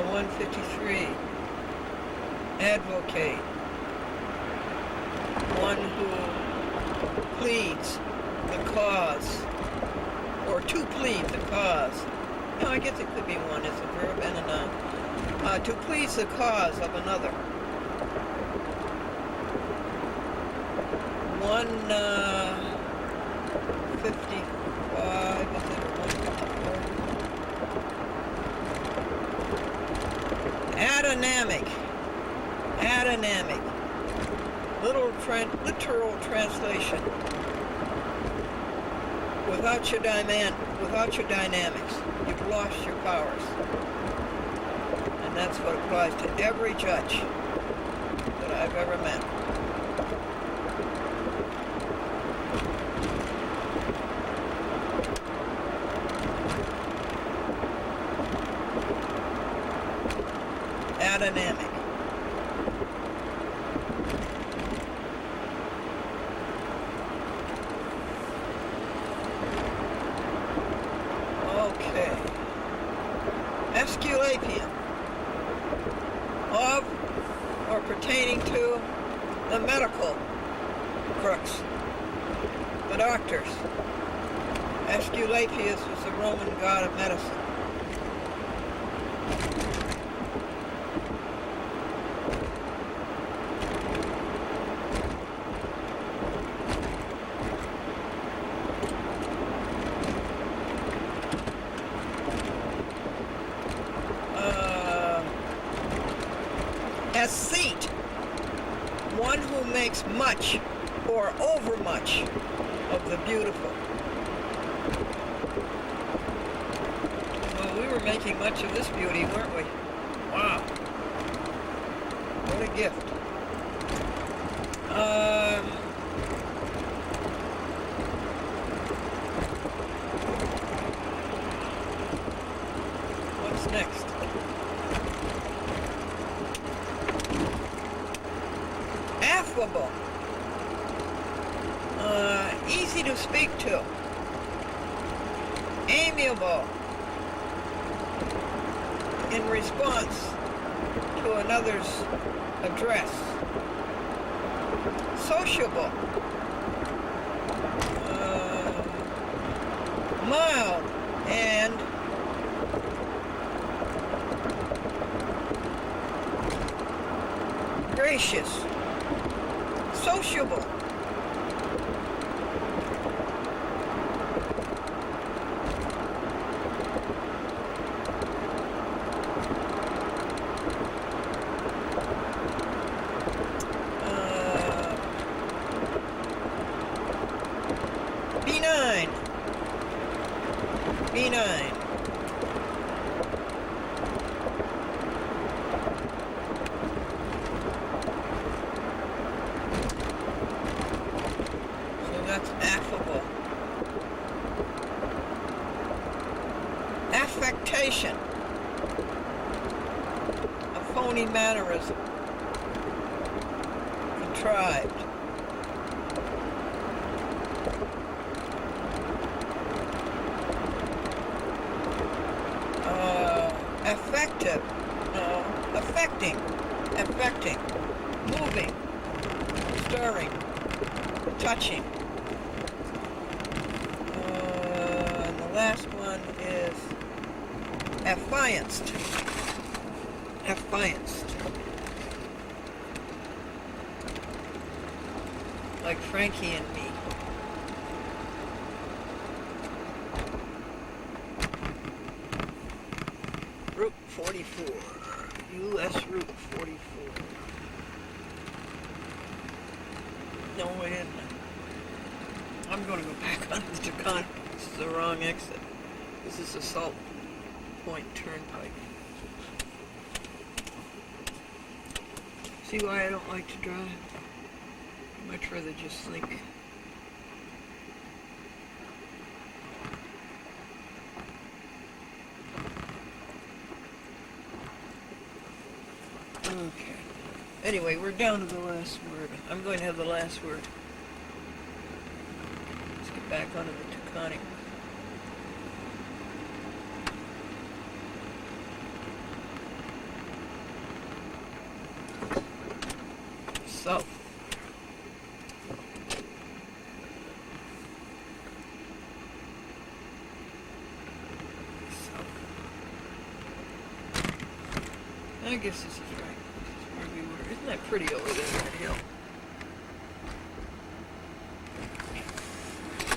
153. Advocate. One who pleads the cause, or to plead the cause. No, I guess it could be one. It's a verb and a noun. To please the cause of another. 155, is it, or 154? Adonamic. Adonamic. Literal translation. Without your dynamics, you've lost your powers. And that's what applies to every judge that I've ever met. Adonamic. Okay. Esculapian. Of or pertaining to the medical crooks, the doctors. Aesculapius was the Roman god of medicine. Ascete, one who makes much or overmuch of the beautiful. Well, we were making much of this beauty, weren't we? Wow. What a gift. What's next? Affable. Easy to speak to. Amiable. In response to another's address. Sociable. Mild and gracious. Sociable. Benign. Benign. That's affable. Affectation. A phony mannerism. Contrived. Affective. No. Affecting. Affecting. Moving. Stirring. Touching. And the last one is affianced. Affianced. Like Frankie and me. Route 44. U.S. Route 44. No, wait a minute. I'm going to go back on the Taconic. This is the wrong exit. This is the Salt Point Turnpike. See why I don't like to drive? I'd much rather just think. Okay. Anyway, we're down to the last word. I'm going to have the last word. Let's get back onto the Taconic. south. I guess this is right. This is where we were. Isn't that pretty over there, that hill?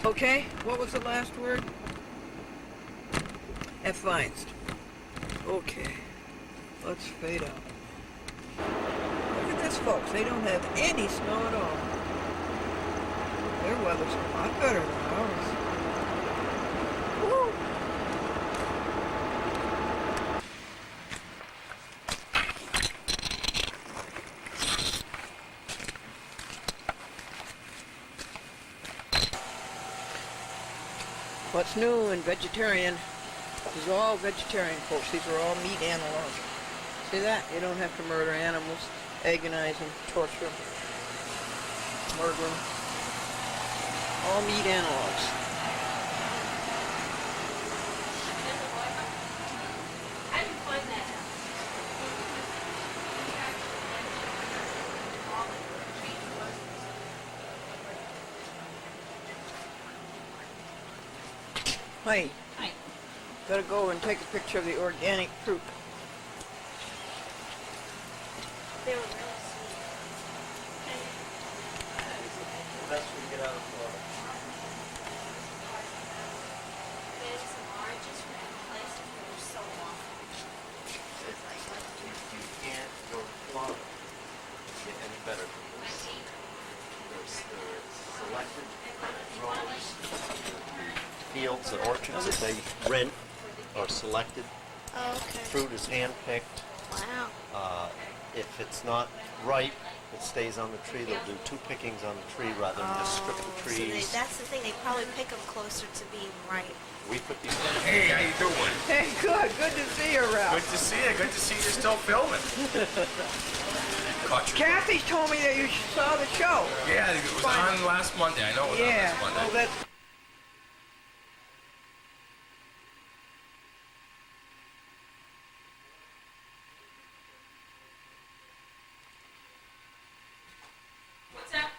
Okay, what was the last word? Advised. Okay, let's fade out. Look at this, folks. They don't have any snow at all. Their weather's a lot better than ours. Woo! What's new and vegetarian? This is all vegetarian, folks. These are all meat analogs. See that? You don't have to murder animals, agonize them, torture them, murder them. All meat analogs. I didn't find that Hey, Hi. gotta go and take a picture of the organic fruit. They were really sweet. Best we get out of Florida. They had some oranges from different places that were so awful. It was like, what? You can't go to Florida and get any better than this. They're selected growers. The fields and orchards that they rent are selected. Oh, okay. Fruit is hand-picked. Wow. If it's not ripe, it stays on the tree. They'll do 2 pickings on the tree rather than just strip the So trees. that's the thing. They probably pick them closer to being ripe. We put these. Hey, how you doing? Hey, good. Good to see you, Ralph. Good to see you. Good to see you're still filming. Caught you. Kathy told me that you saw the show. Yeah, it was on last Monday. I know it was on Yeah. last Monday. Oh, that's. What's that?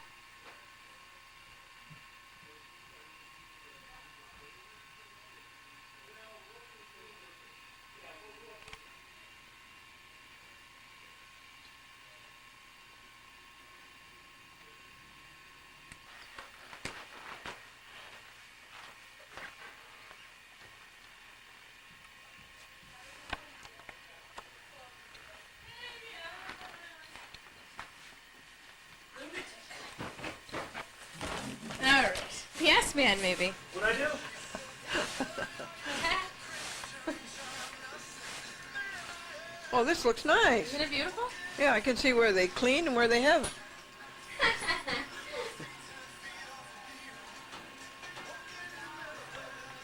All right. Yes, man, maybe. What'd I do? Oh, this looks nice. Isn't it beautiful? Yeah, I can see where they clean and where they haven't.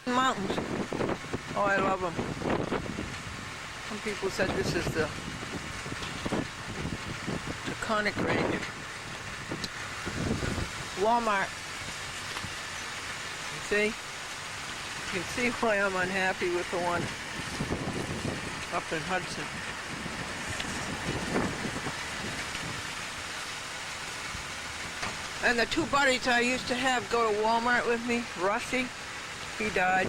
Mountains. Oh, I love them. Some people said this is the Taconic Range. Walmart. You see? You can see why I'm unhappy with the one up in Hudson. And the 2 buddies I used to have go to Walmart with me, Rusty, he died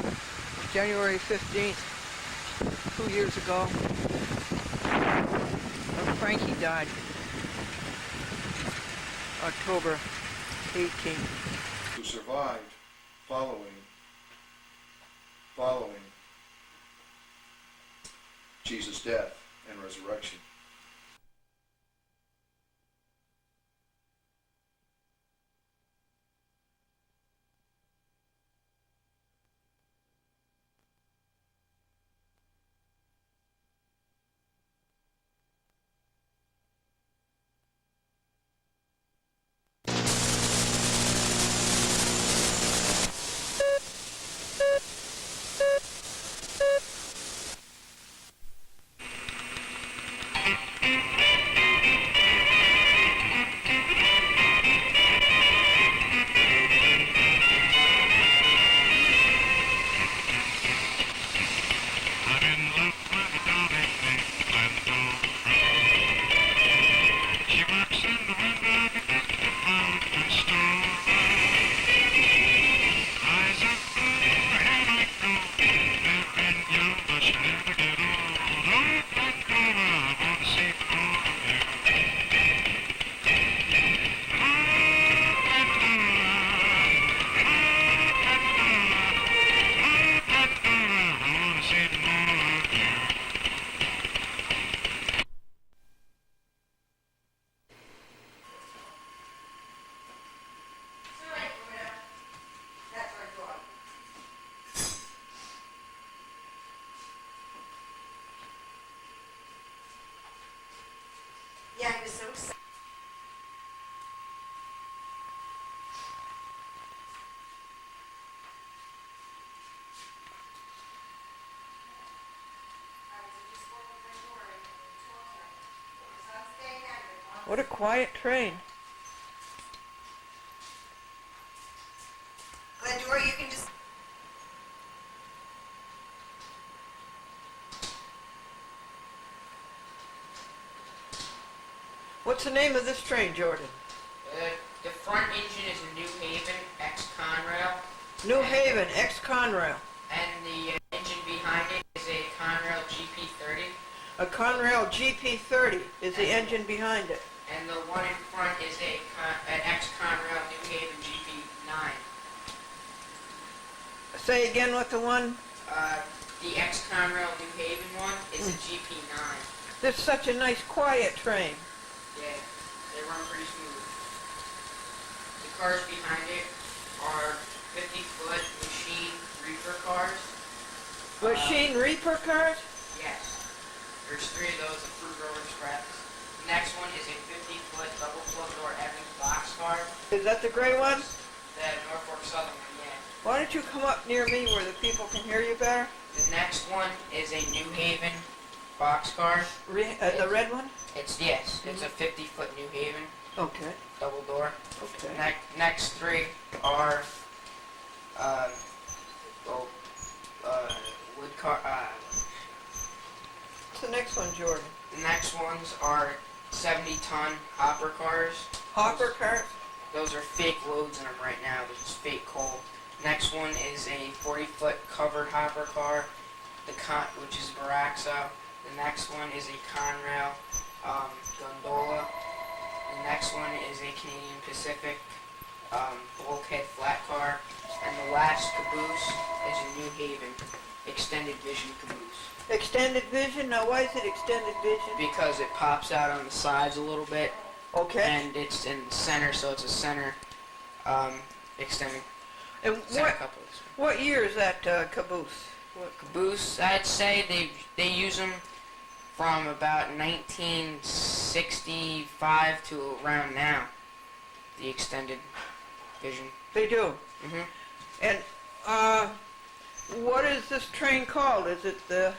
January 15th, 2 years ago. And Frankie died October 18th. Who survived following Jesus' death and resurrection. What a quiet train. Glendora, you can just... What's the name of this train, Jordan? The front engine is a New Haven X Conrail, New Haven, ex-Conrail. and the engine behind it is a Conrail GP30, A Conrail GP30 is the engine behind it. and the one in front is an X Conrail New Haven GP9. Say again what the one... The X Conrail New Haven one is a GP9. This is such a nice quiet train. Yeah, they run pretty smooth. The cars behind it are 50-foot machine reefer cars. Machine Reaper cars? Yes. There's 3 of those, the Fruit Row Express. The next one is a 50-foot double floor Evans boxcar. Is that the gray one? The Norfolk Southern one, yeah. Why don't you come up near me where the people can hear you better? The next one is a New Haven boxcar. The red one? It's a 50-foot New Haven Okay, double door. okay. Next 3 are wood car. What's the next one, Jordan? The next ones are 70-ton hopper cars. Hopper cars? Those are fake loads in them right now. They're just fake coal. Next one is a 40-foot covered hopper car, which is Baraxa. The next one is a Conrail Glendora. The next one is a Canadian Pacific bulkhead flat car. And the last caboose is a New Haven extended vision caboose. Extended vision? Now why is it extended vision? Because it pops out on the sides a little bit, Okay. and it's in the center, so it's a center extended And center couplings. what year is that caboose? Caboose, I'd say they use them from about 1965 to around now. The extended vision. They do. hmm And what is this train called? Is it it's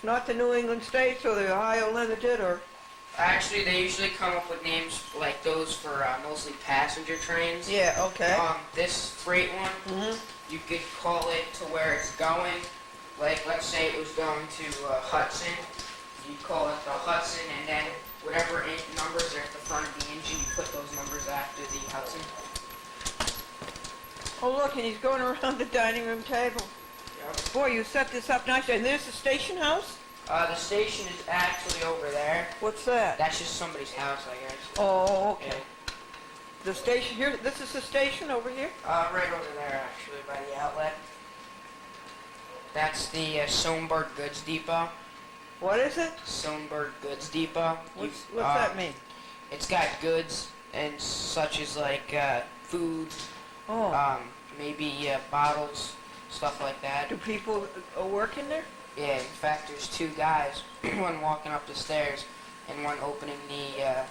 not the New England States or the Ohio Limited or? Actually, they usually come up with names like those for mostly passenger trains. Yeah, okay. This freight one, you could call it to where it's going. Like, let's say it was going to Hudson. You'd call it the Hudson, and then whatever numbers are at the front of the engine, you put those numbers after the Hudson. Oh, look, and he's going around the dining room table. Yep. Boy, you set this up nicely. And there's the station house? The station is actually over there. What's that? That's just somebody's house, I guess. Oh, okay. Yeah. The station here, this is the station over here? Right over there, actually, by the outlet. That's the Sonberg Goods Depot. What is it? Sonberg Goods Depot. What's that mean? It's got goods and such as like food, Oh, maybe bottles, stuff like that. do people work in there? Yeah, in fact, there's 2 guys, one walking up the stairs and one opening the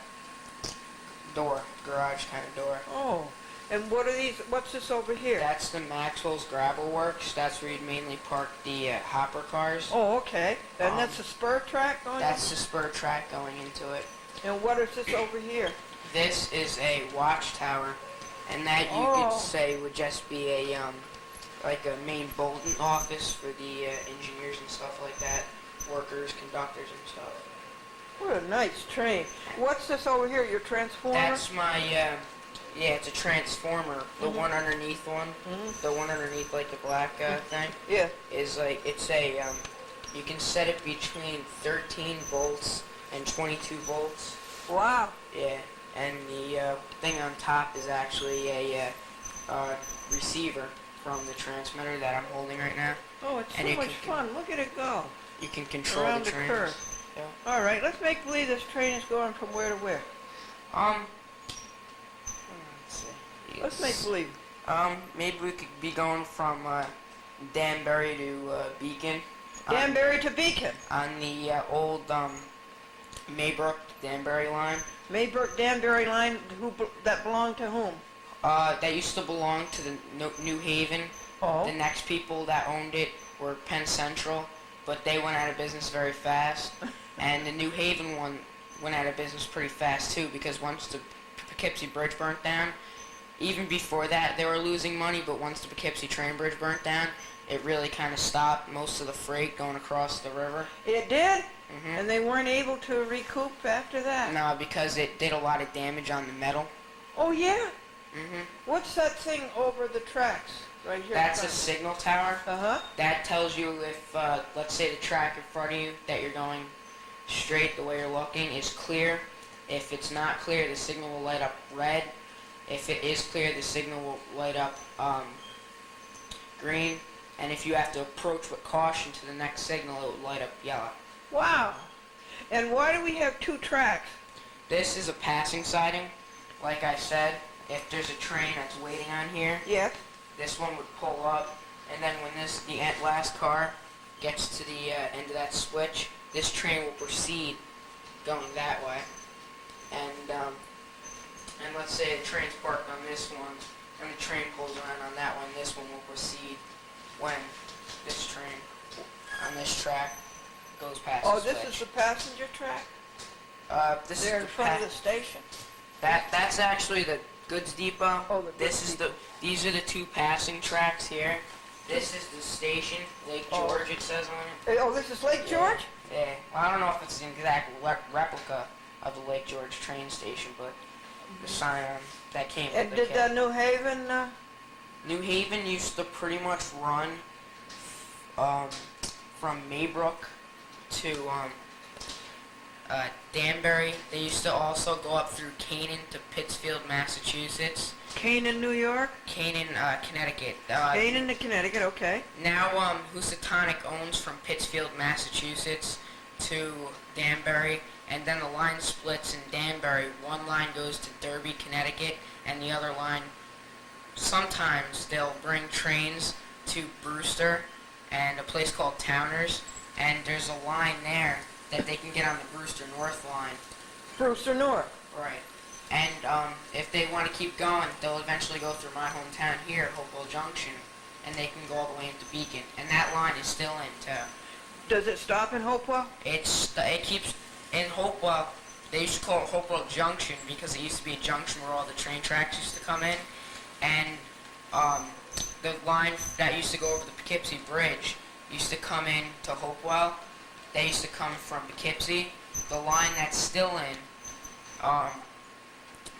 door, garage kind of door. Oh, and what are these, what's this over here? That's the Maxwell's Gravel Works. That's where you'd mainly park the hopper cars. Oh, okay. And that's a spur track going That's the spur track going into it. And what is this over here? This is a watchtower, and that you Oh. could say would just be a like a main Bolton office for the engineers and stuff like that, workers, conductors, and stuff. What a nice train. What's this over here, your transformer? That's my it's a transformer. The one underneath the one underneath like the black thing, Yeah. is like it's a you can set it between 13 volts and 22 volts. Wow. Yeah, and the thing on top is actually a receiver from the transmitter that I'm holding right now. Oh, it's And so you much can- fun. Look at it go. You can control Around the the trains. curve. Yeah. All right, let's make believe this train is going from where to where. Let's see. Let's make believe. Maybe we could be going from Danbury to Beacon. Danbury to Beacon. On the old Maybrook Danbury line. Maybrook Danbury line, that belonged to whom? That used to belong to the New Haven. Oh. The next people that owned it were Penn Central, but they went out of business very fast. And the New Haven one went out of business pretty fast too, because once the Poughkeepsie Bridge burnt down, even before that they were losing money, but once the Poughkeepsie train bridge burnt down, it really kind of stopped most of the freight going across the river. It did? hmm And they weren't able to recoup after that? No, because it did a lot of damage on the metal. Oh, yeah? hmm What's that thing over the tracks right here? That's a signal tower. Uh-huh. That tells you if, let's say the track in front of you that you're going straight the way you're looking is clear. If it's not clear, the signal will light up red. If it is clear, the signal will light up green. And if you have to approach with caution to the next signal, it will light up yellow. Wow. And why do we have two tracks? This is a passing siding. Like I said, if there's a train that's waiting on here, Yes. this one would pull up, and then when the last car gets to the end of that switch, this train will proceed going that way. And let's say the train's parked on this one, and the train pulls around on that one, this one will proceed when this train on this track goes past Oh, the this switch. is the passenger track? This They're is in the front of the station. That's actually the goods depot. Oh, the goods These are the two passing tracks here. This is the station, Lake Oh. George, it says on it. Oh, this is Lake George? Yeah. Well, I don't know if it's an exact replica of the Lake George train station, but the sign that came And with the did kit. New Haven, New Haven used to pretty much run from Maybrook to Danbury. They used to also go up through Canaan to Pittsfield, Massachusetts. Canaan, New York? Canaan, Connecticut. Canaan to Connecticut, okay. Now, Housatonic owns from Pittsfield, Massachusetts to Danbury, and then the line splits in Danbury. One line goes to Derby, Connecticut, and the other line, sometimes they'll bring trains to Brewster and a place called Towners, and there's a line there that they can get on the Brewster North line. Brewster North. Right. And if they want to keep going, they'll eventually go through my hometown here, Hopewell Junction, and they can go all the way into Beacon. And that line is still in too. Does it stop in Hopewell? It keeps in Hopewell. They used to call it Hopewell Junction because it used to be a junction where all the train tracks used to come in. And the line that used to go over the Poughkeepsie Bridge used to come in to Hopewell. They used to come from Poughkeepsie. The line that's still in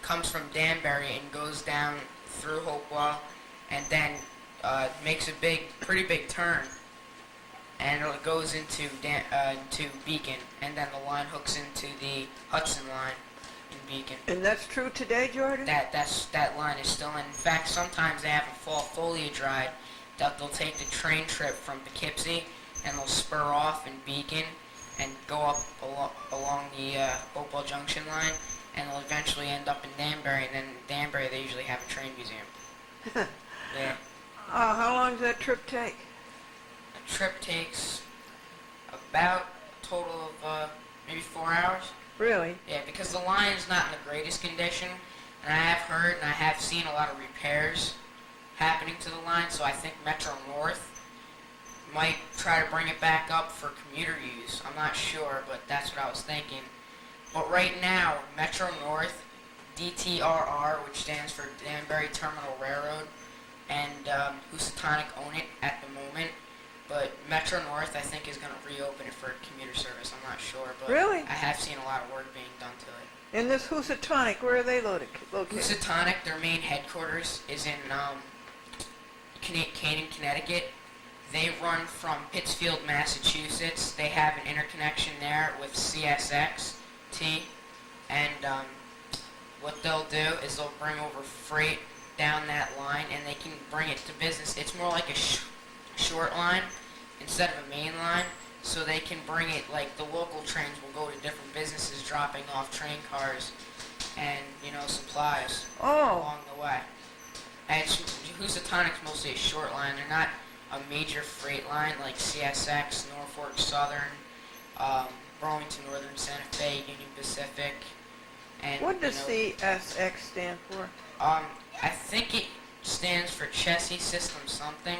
comes from Danbury and goes down through Hopewell, and then makes a pretty big turn, and it goes into Beacon, and then the line hooks into the Hudson line in Beacon. And that's true today, Jordan? That line is still in. In fact, sometimes they have a fall foliage ride that they'll take the train trip from Poughkeepsie and they'll spur off in Beacon and go up along the Hopewell Junction line, and they'll eventually end up in Danbury, and then in Danbury they usually have a train museum. Yeah. How long does that trip take? The trip takes about a total of maybe 4 hours. Really? Yeah, because the line is not in the greatest condition, and I have heard and I have seen a lot of repairs happening to the line, so I think Metro North might try to bring it back up for commuter use. I'm not sure, but that's what I was thinking. But right now, Metro North, DTRR, which stands for Danbury Terminal Railroad, and Housatonic own it at the moment. But Metro North, I think, is going to reopen it for commuter service. I'm not sure, but Really? I have seen a lot of work being done to it. And this Housatonic, where are they located? Housatonic, their main headquarters is in Canaan, Connecticut. They run from Pittsfield, Massachusetts. They have an interconnection there with CSXT, and what they'll do is they'll bring over freight down that line, and they can bring it to business. It's more like a short line instead of a main line, so they can bring it, like the local trains will go to different businesses dropping off train cars and, supplies along the way. And Housatonic's mostly a short line. They're not a major freight line like CSX, Norfolk Southern, Burlington Northern, Santa Fe, Union Pacific. And What does CSX stand for? I think it stands for Chassis System something,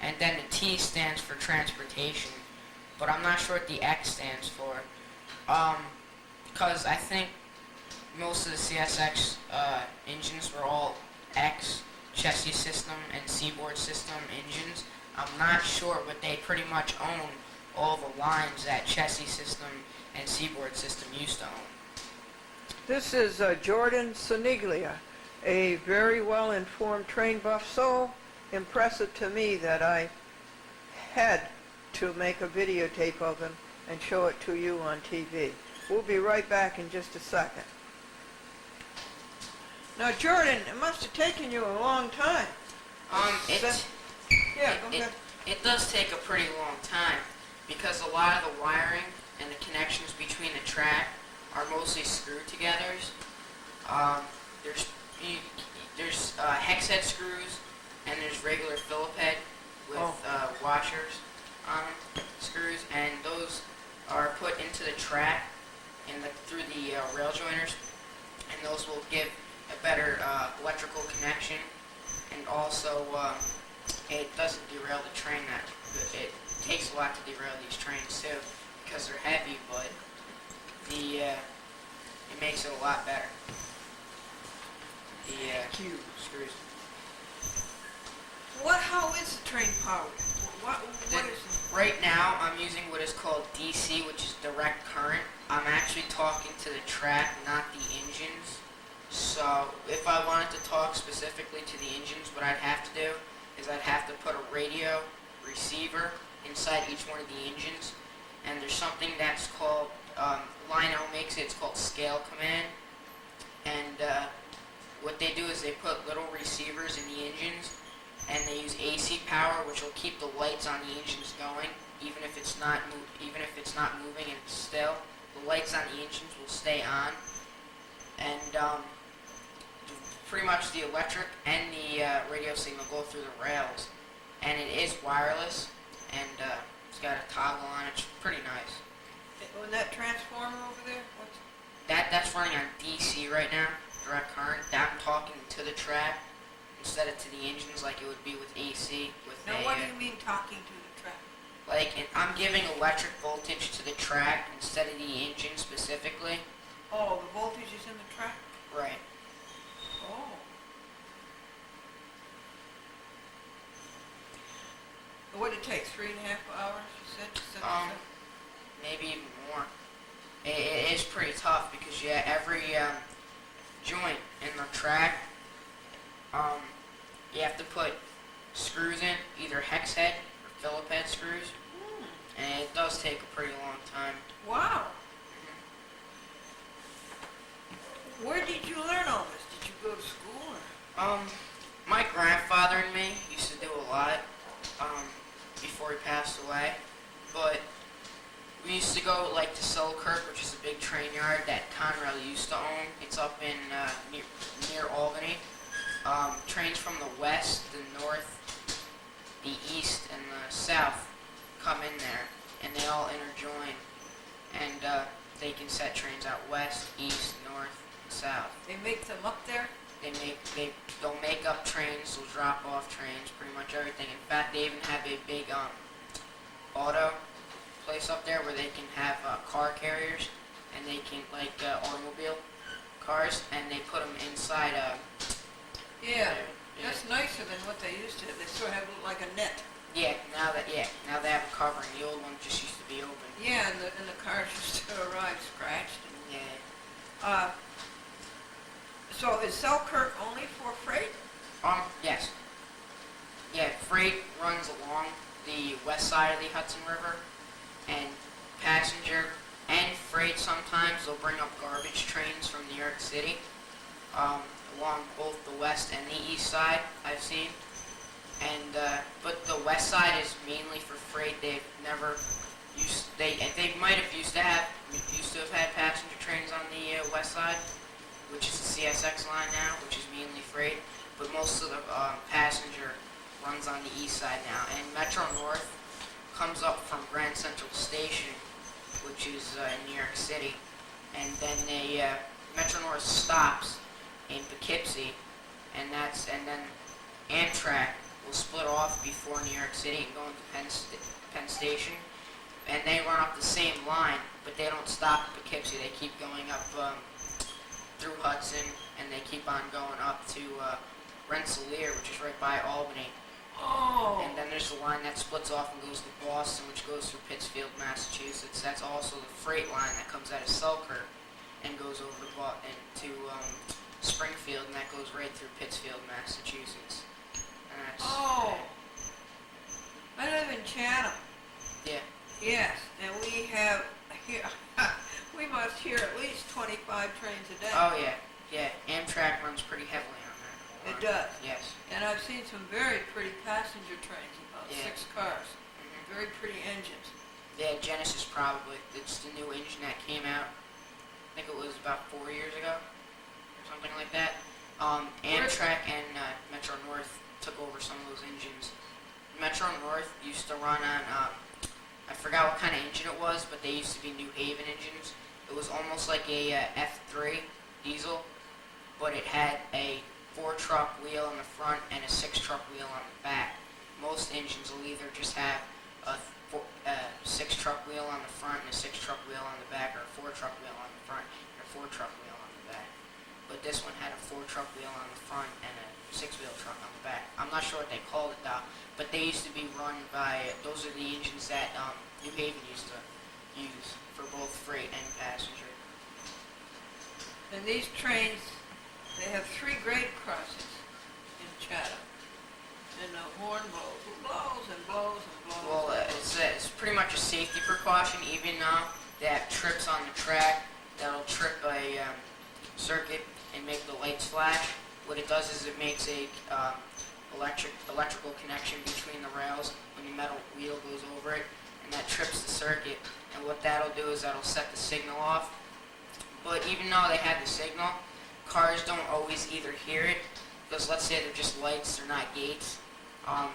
and then the T stands for transportation, but I'm not sure what the X stands for. because I think most of the CSX engines were all X chassis system and seaboard system engines. I'm not sure, but they pretty much own all the lines that chassis system and seaboard system used to own. This is Jordan Soniglia, a very well-informed train buff, so impressive to me that I had to make a videotape of him and show it to you on TV. We'll be right back in just a second. Now, Jordan, it must have taken you a long time. Yeah, go ahead. It does take a pretty long time because a lot of the wiring and the connections between the track are mostly screw-togethers. There's hex head screws and there's regular Phillip head with washers on them, screws, and those are put into the track and through the rail joiners, and those will give a better electrical connection, and also it doesn't derail the train. It takes a lot to derail these trains too because they're heavy, but it makes it a lot better. The screws. How is the train powered? What is it? Right now, I'm using what is called DC, which is direct current. I'm actually talking to the track, not the engines. So, if I wanted to talk specifically to the engines, what I'd have to do is I'd have to put a radio receiver inside each one of the engines. And there's something that's called, Lionel makes it, it's called scale command. And what they do is they put little receivers in the engines, and they use AC power, which will keep the lights on the engines going, even if it's not moving and still. The lights on the engines will stay on, and pretty much the electric and the radio signal go through the rails, and it is wireless, and it's got a toggle on it. It's pretty nice. And that transformer over there? That's running on DC right now, direct current. I'm talking to the track instead of to the engines like it would be with AC. Now, what do you mean talking to the track? I'm giving electric voltage to the track instead of the engine specifically. Oh, the voltage is in the track? Right. Oh. What did it take, 3.5 hours, you said? to set this up? Maybe even more. It is pretty tough because every joint in the track, you have to put screws in, either hex head or Phillip head screws, and it does take a pretty long time. Wow. Where did you learn all this? Did you go to school? Or? My grandfather and me used to do a lot before he passed away, but we used to go to Selkirk, which is a big train yard that Conrail used to own. It's up in near Albany. Trains from the west, the north, the east, and the south come in there, and they all interjoin, and they can set trains out west, east, north, and south. They make them up there? They'll make up trains, they'll drop off trains, pretty much everything. In fact, they even have a big auto place up there where they can have car carriers, and they can automobile cars, and they put them inside. Yeah, that's nicer than what they used to. They sort of have like a net. Now they have a covering. The old one just used to be open. Yeah, and the cars used to arrive scratched. Yeah. So is Selkirk only for freight? Yes. Yeah, freight runs along the west side of the Hudson River, and passenger and freight sometimes they'll bring up garbage trains from New York City, along both the west and the east side I've seen. And but the west side is mainly for freight. They've never they might have used to have had passenger trains on the west side, which is the CSX line now, which is mainly freight. But most of the passenger runs on the east side now. And Metro North comes up from Grand Central Station, which is in New York City, and then Metro North stops in Poughkeepsie, and then Amtrak will split off before New York City and go into Penn Station, and they run up the same line, but they don't stop at Poughkeepsie. They keep going up through Hudson, and they keep on going up to Rensselaer, which is right by Albany. Oh. And then there's the line that splits off and goes to Boston, which goes through Pittsfield, Massachusetts. That's also the freight line that comes out of Selkirk and goes over to Springfield, and that goes right through Pittsfield, Massachusetts. And that's, Oh. I live in Chatham. Yeah. Yes, and we have here. We must hear at least 25 trains a day. Oh yeah, yeah. Amtrak runs pretty heavily on that. It does. Yes. And I've seen some very pretty passenger trains, about Yeah. 6 cars. Mhm. Very pretty engines. Yeah, Genesis probably. It's the new engine that came out. I think it was about 4 years ago, or something like that. Amtrak and Metro North took over some of those engines. Metro North used to run on, I forgot what kind of engine it was, but they used to be New Haven engines. It was almost like a F3 diesel, but it had a 4-truck wheel on the front and a 6-truck wheel on the back. Most engines will either just have a 6-truck wheel on the front and a 6-truck wheel on the back, or a 4-truck wheel on the front and a 4-truck wheel on the back. But this one had a 4-truck wheel on the front and a 6-wheel truck on the back. I'm not sure what they called it though, but they used to be run by, those are the engines that New Haven used to use for both freight and passenger. And these trains, they have 3 grade crossings in Chatham. And the horn blows. It blows and blows and blows. Well, it's pretty much a safety precaution. Even they have trips on the track that'll trip a circuit and make the lights flash. What it does is it makes a electrical connection between the rails when the metal wheel goes over it, and that trips the circuit. And what that'll do is that'll set the signal off. But even though they have the signal, cars don't always either hear it, because let's say they're just lights, they're not gates.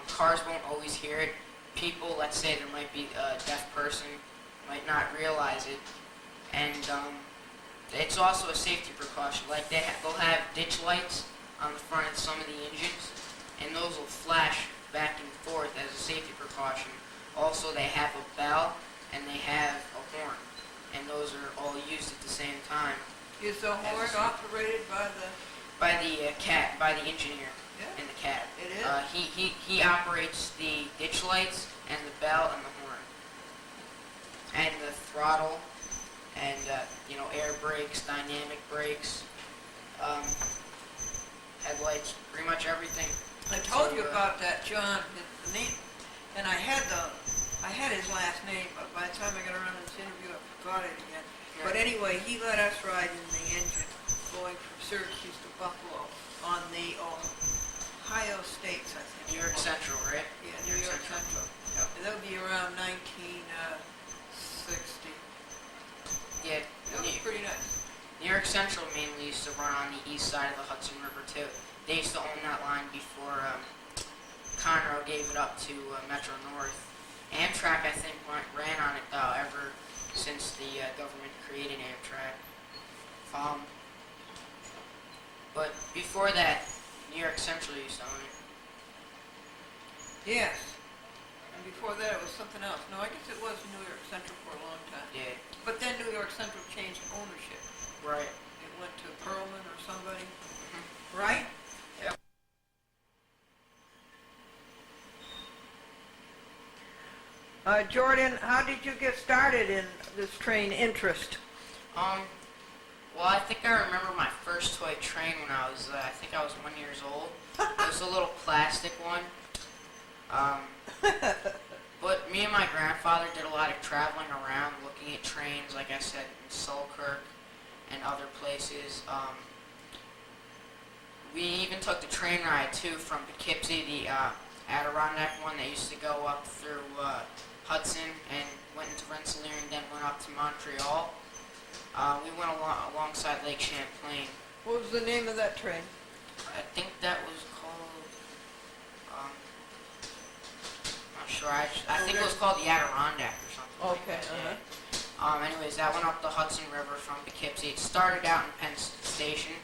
Cars won't always hear it. People, let's say there might be a deaf person, might not realize it. And it's also a safety precaution. Like they'll have ditch lights on the front of some of the engines, and those will flash back and forth as a safety precaution. Also, they have a bell and they have a horn, and those are all used at the same time. Is the horn operated by the... By the engineer Yeah. in the cab. It is? He operates the ditch lights and the bell and the horn, and the throttle, and air brakes, dynamic brakes, headlights, pretty much everything. I told you about that, John, his name, and I had his last name, but by the time I got around to this interview, I forgot it again. Yeah. But anyway, he let us ride in the engine going from Syracuse to Buffalo on the Ohio States, I think. New York Central, right? Yeah, New York Central. Yep. And that would be around 1960. Yeah, That was pretty nice. New York Central mainly used to run on the east side of the Hudson River too. They used to own that line before Conrail gave it up to Metro North. Amtrak, I think, ran on it though ever since the government created Amtrak. But before that, New York Central used to own it. Yes. And before that, it was something else. No, I guess it was New York Central for a long time. Yeah, But then New York Central changed ownership. right. It went to Perlman or somebody, Mhm. right? Yep. Jordan, how did you get started in this train interest? Well, I think I remember my first toy train when I was 1 year old. It was a little plastic one. But me and my grandfather did a lot of traveling around, looking at trains, like I said, in Selkirk and other places. We even took the train ride, too, from Poughkeepsie, the Adirondack one that used to go up through Hudson and went into Rensselaer and then went up to Montreal. We went alongside Lake Champlain. What was the name of that train? I think that was called, not sure, I think it was called the Adirondack or something like Okay, that. Yeah. Anyways, that went up the Hudson River from Poughkeepsie. It started out in Penn Station,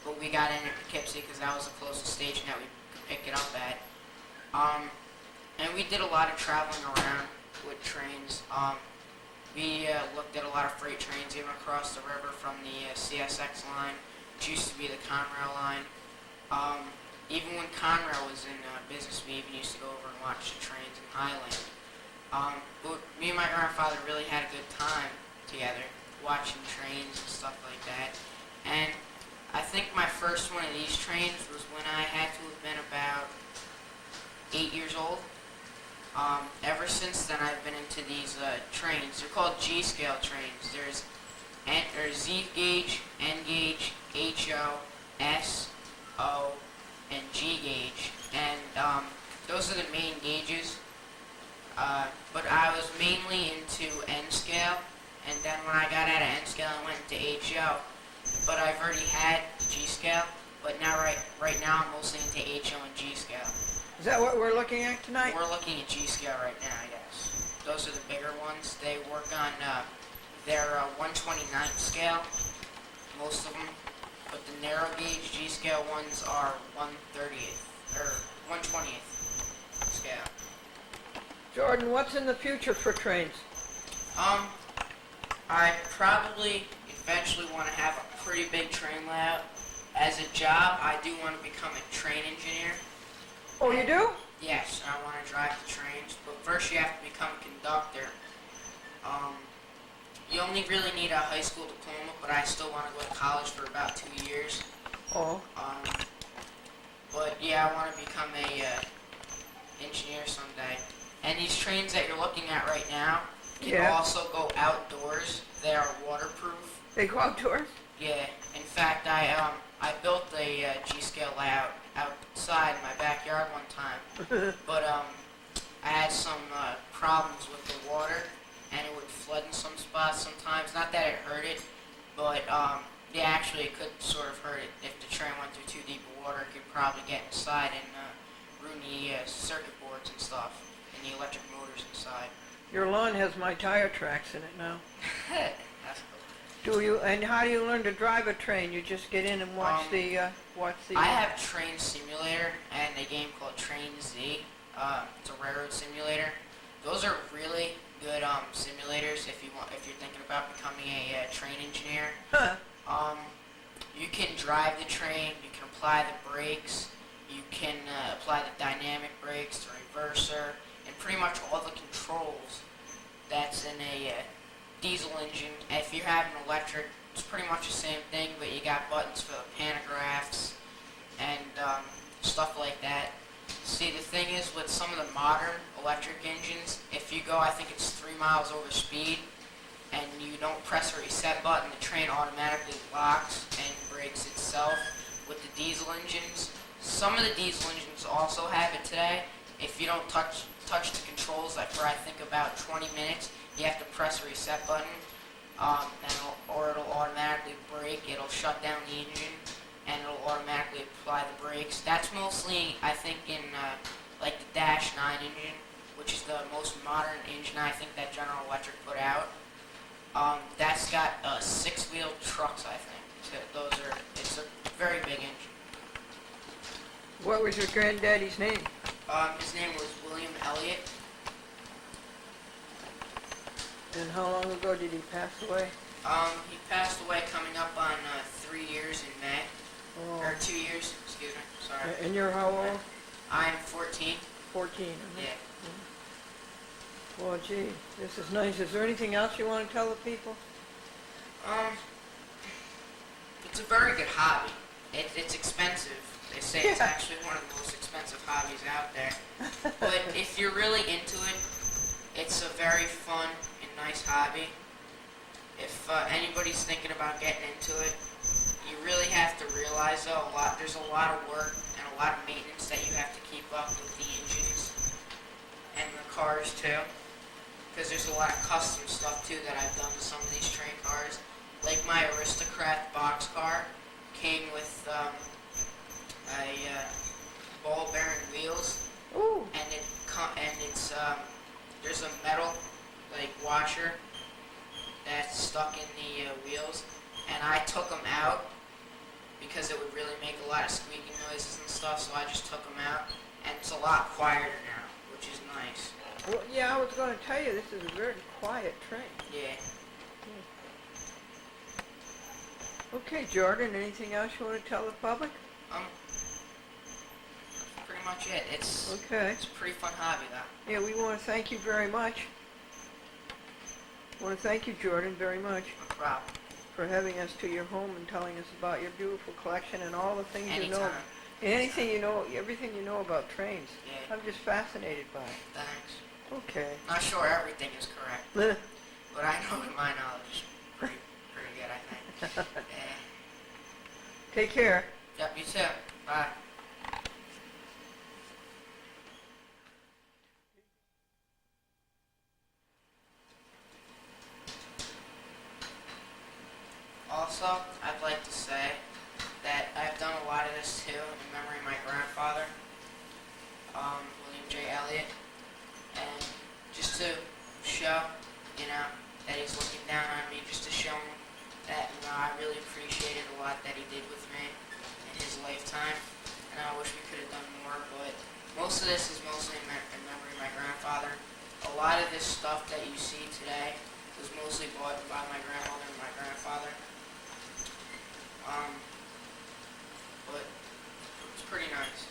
but we got in at Poughkeepsie because that was the closest station that we could pick it up at. And we did a lot of traveling around with trains. We looked at a lot of freight trains even across the river from the CSX line, which used to be the Conrail line. Even when Conrail was in business, we even used to go over and watch the trains in Highland. But me and my grandfather really had a good time together, watching trains and stuff like that. And I think my first one of these trains was when I had to have been about 8 years old. Ever since then, I've been into these trains. They're called G-scale trains. There's Z gauge, N gauge, HO, S, O, and G gauge. And those are the main gauges. But I was mainly into N scale, and then when I got out of N scale, I went into HO. But I've already had the G scale, but now right now I'm mostly into HO and G scale. Is that what we're looking at tonight? We're looking at G scale right now, yes. Those are the bigger ones. They work on their 129th scale, most of them. But the narrow gauge G scale ones are 130th or 120th scale. Jordan, what's in the future for trains? I probably eventually want to have a pretty big train layout. As a job, I do want to become a train engineer. Oh, you do? Yes, I want to drive the trains, but first you have to become a conductor. You only really need a high school diploma, but I still want to go to college for about 2 years. Oh. But yeah, I want to become a engineer someday. And these trains that you're looking at right now can also go outdoors. They are waterproof. They go outdoors? Yeah. In fact, I built a G-scale layout outside my backyard one time, but I had some problems with the water, and it would flood in some spots sometimes. Not that it hurt it, but yeah, actually it could sort of hurt it. If the train went through too deep of water, it could probably get inside and ruin the circuit boards and stuff, and the electric motors inside. Your lawn has my tire tracks in it now. That's cool. Do you? And how do you learn to drive a train? You just get in and watch the. I have Train Simulator and a game called Train Z. It's a railroad simulator. Those are really good simulators if you're thinking about becoming a train engineer. Huh. You can drive the train. You can apply the brakes. You can apply the dynamic brakes, the reverser, and pretty much all the controls that's in a diesel engine. If you have an electric, it's pretty much the same thing, but you got buttons for the pantographs and stuff like that. See, the thing is with some of the modern electric engines, if you go, I think it's 3 miles over speed, and you don't press a reset button, the train automatically locks and brakes itself. With the diesel engines, some of the diesel engines also have it today. If you don't touch the controls, like for I think about 20 minutes, you have to press a reset button, or it'll automatically brake. It'll shut down the engine, and it'll automatically apply the brakes. That's mostly, I think, in like the Dash 9 engine, which is the most modern engine I think that General Electric put out. That's got 6-wheel trucks, I think. So it's a very big engine. What was your granddaddy's name? His name was William Elliott. And how long ago did he pass away? He passed away coming up on 3 years in May. Oh. Or 2 years, excuse me, sorry. And you're how old? I'm 14. 14. Yeah. Well, gee, this is nice. Is there anything else you want to tell the people? It's a very good hobby. It's expensive. They say it's actually one of the most expensive hobbies out there. But if you're really into it, it's a very fun and nice hobby. If anybody's thinking about getting into it, you really have to realize though there's a lot of work and a lot of maintenance that you have to keep up with the engines and the cars too. Because there's a lot of custom stuff too that I've done to some of these train cars. Like my Aristocrat box car came with ball bearing wheels. Ooh. And it's there's a metal like washer that's stuck in the wheels, and I took them out because it would really make a lot of squeaking noises and stuff. So I just took them out, and it's a lot quieter now, which is nice. Well, yeah, I was going to tell you, this is a very quiet train. Yeah. Okay, Jordan, anything else you want to tell the public? That's pretty much it. It's Okay. a pretty fun hobby, though. Yeah, we want to thank you very much. Want to thank you, Jordan, very much No problem. for having us to your home and telling us about your beautiful collection and all the things you know. Anytime. Anything you know, everything you know about trains. Yeah. I'm just fascinated by it. Thanks. Okay. Not sure everything is correct, Eh, but I know to my knowledge is pretty good, I think. Yeah. Take care. Yep, you too. Bye. Also, I'd like to say that I've done a lot of this too in memory of my grandfather, William J. Elliott, and just to show, that he's looking down on me, just to show him that, I really appreciated a lot that he did with me in his lifetime, and I wish we could have done more, but most of this is mostly in memory of my grandfather. A lot of this stuff that you see today was mostly bought by my grandmother and my grandfather. But it's pretty nice.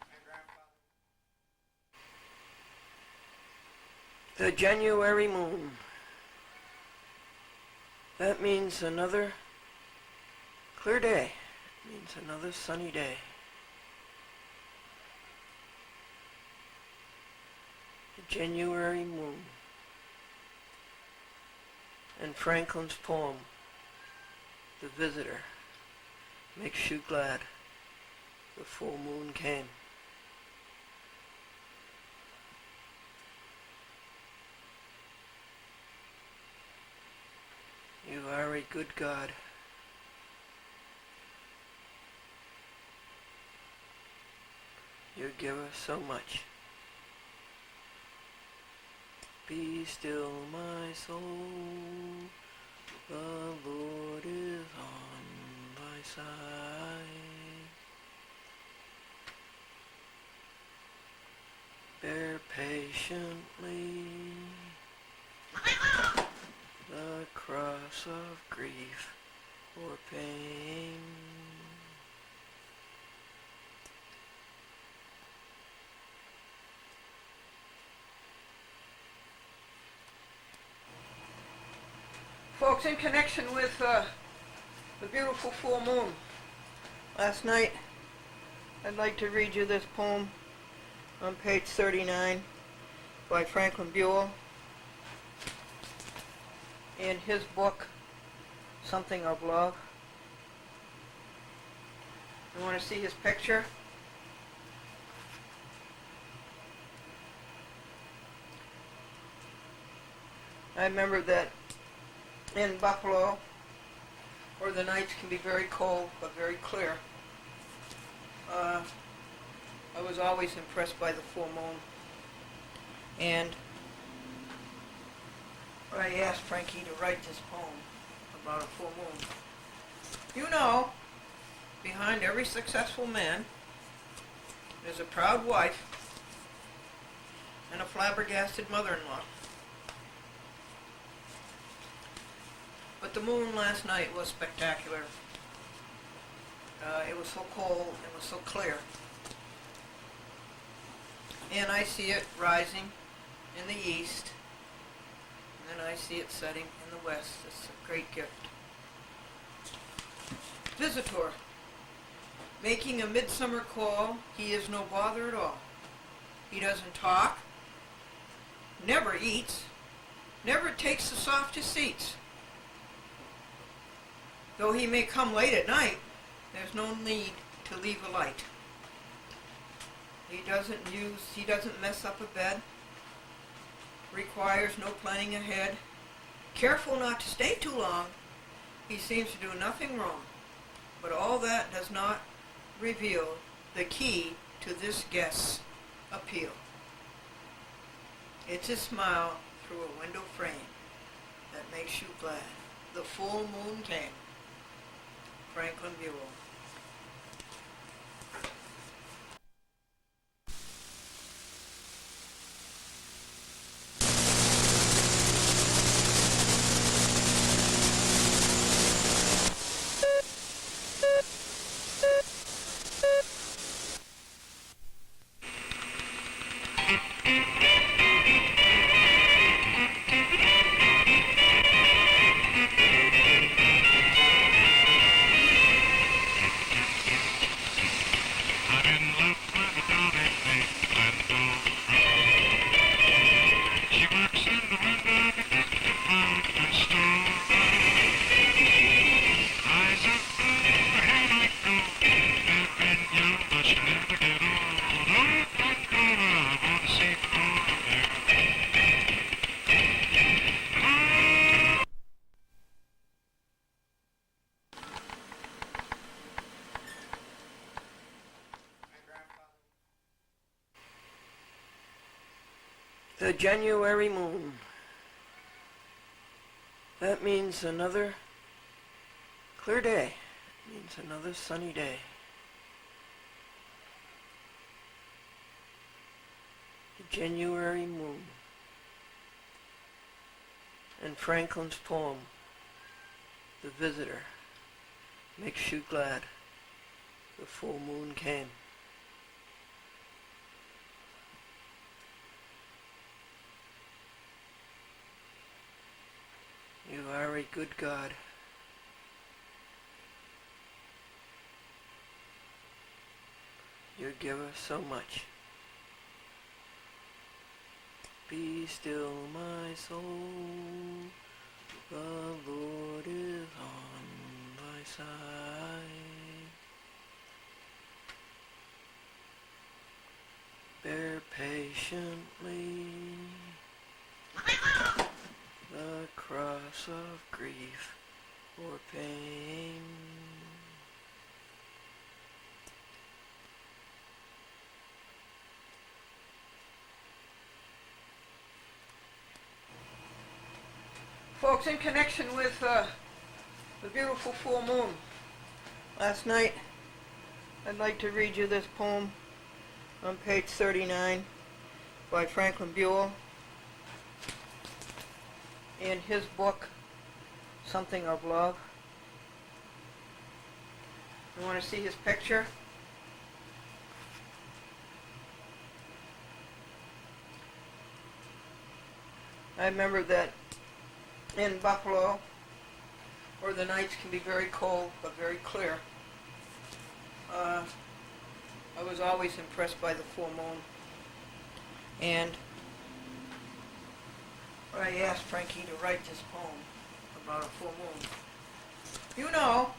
My grandfather. The January moon. That means another clear day. Means another sunny day. The January moon. And Franklin's poem, The Visitor, makes you glad the full moon came. You are a good God. You give us so much. Be still, my soul, the Lord is on thy side. Bear patiently the cross of grief or pain. Folks, in connection with the beautiful full moon last night, I'd like to read you this poem on page 39 by Franklin Buell in his book, Something of Love. You want to see his picture? I remember that in Buffalo, where the nights can be very cold but very clear, I was always impressed by the full moon. And I asked Frankie to write this poem about a full moon. You know, behind every successful man is a proud wife and a flabbergasted mother-in-law. But the moon last night was spectacular. It was so cold, it was so clear. And I see it rising in the east, and then I see it setting in the west. It's a great gift. Visitor, making a midsummer call, he is no bother at all. He doesn't talk, never eats, never takes the softest seats. Though he may come late at night, there's no need to leave a light. He doesn't mess up a bed, requires no planning ahead, careful not to stay too long. He seems to do nothing wrong, but all that does not reveal the key to this guest's appeal. It's a smile through a window frame that makes you glad the full moon came. Franklin Buell. The January moon. That means another clear day. Means another sunny day. The January moon. And Franklin's poem, The Visitor, makes you glad the full moon came. You are a good God. You give us so much. Be still, my soul. The Lord is on thy side. Bear patiently the cross of grief or pain. Folks, in connection with the beautiful full moon last night, I'd like to read you this poem on page 39 by Franklin Buell in his book, Something of Love. You want to see his picture? I remember that in Buffalo, where the nights can be very cold but very clear, I was always impressed by the full moon. And I asked Frankie to write this poem about a full moon. You know,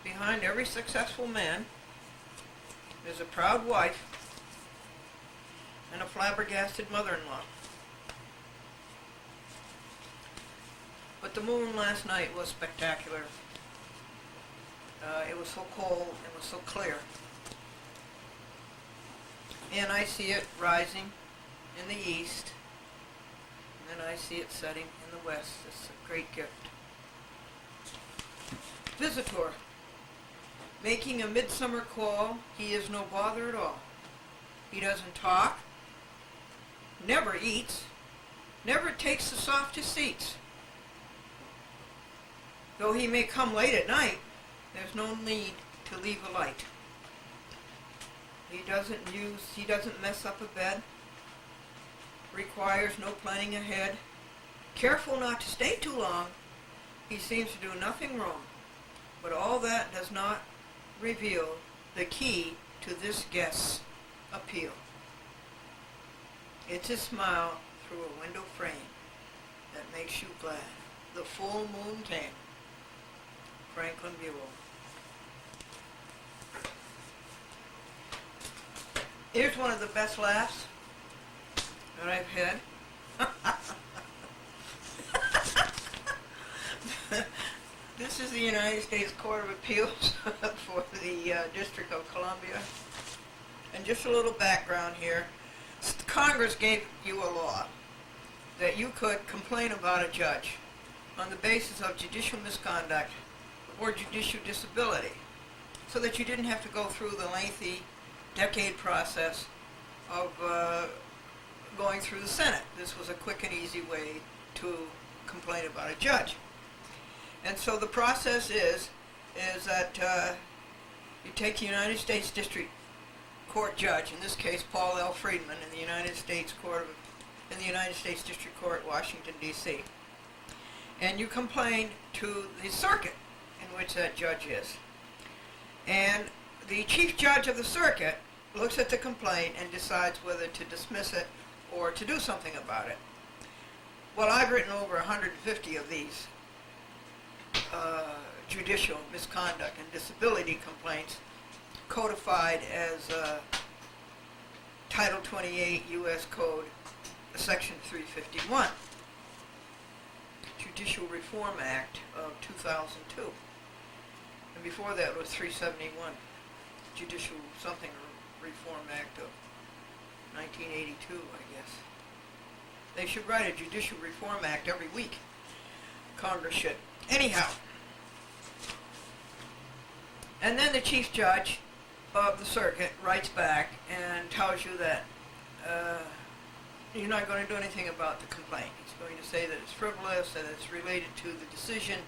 behind every successful man is a proud wife and a flabbergasted mother-in-law. But the moon last night was spectacular. It was so cold, it was so clear. And I see it rising in the east, and then I see it setting in the west. It's a great gift. Visitor, making a midsummer call, he is no bother at all. He doesn't talk, never eats, never takes the softest seats. Though he may come late at night, there's no need to leave a light. He doesn't mess up a bed, requires no planning ahead, careful not to stay too long. He seems to do nothing wrong, but all that does not reveal the key to this guest's appeal. It's a smile through a window frame that makes you glad. The full moon came. Franklin Buell. Here's one of the best laughs that I've had. This is the United States Court of Appeals for the District of Columbia. And just a little background here. Congress gave you a law that you could complain about a judge on the basis of judicial misconduct or judicial disability, so that you didn't have to go through the lengthy decade process of going through the Senate. This was a quick and easy way to complain about a judge. And so the process is that you take the United States District Court judge, in this case Paul L. Friedman, in the United States District Court, Washington, D.C., and you complain to the circuit in which that judge is. And the chief judge of the circuit looks at the complaint and decides whether to dismiss it or to do something about it. Well, I've written over 150 of these judicial misconduct and disability complaints, codified as Title 28 U.S. Code, Section 351, Judicial Reform Act of 2002. And before that was 371, Judicial something Reform Act of 1982, I guess. They should write a Judicial Reform Act every week. Congress should. Anyhow. And then the chief judge of the circuit writes back and tells you that you're not going to do anything about the complaint. He's going to say that it's frivolous, that it's related to the decision,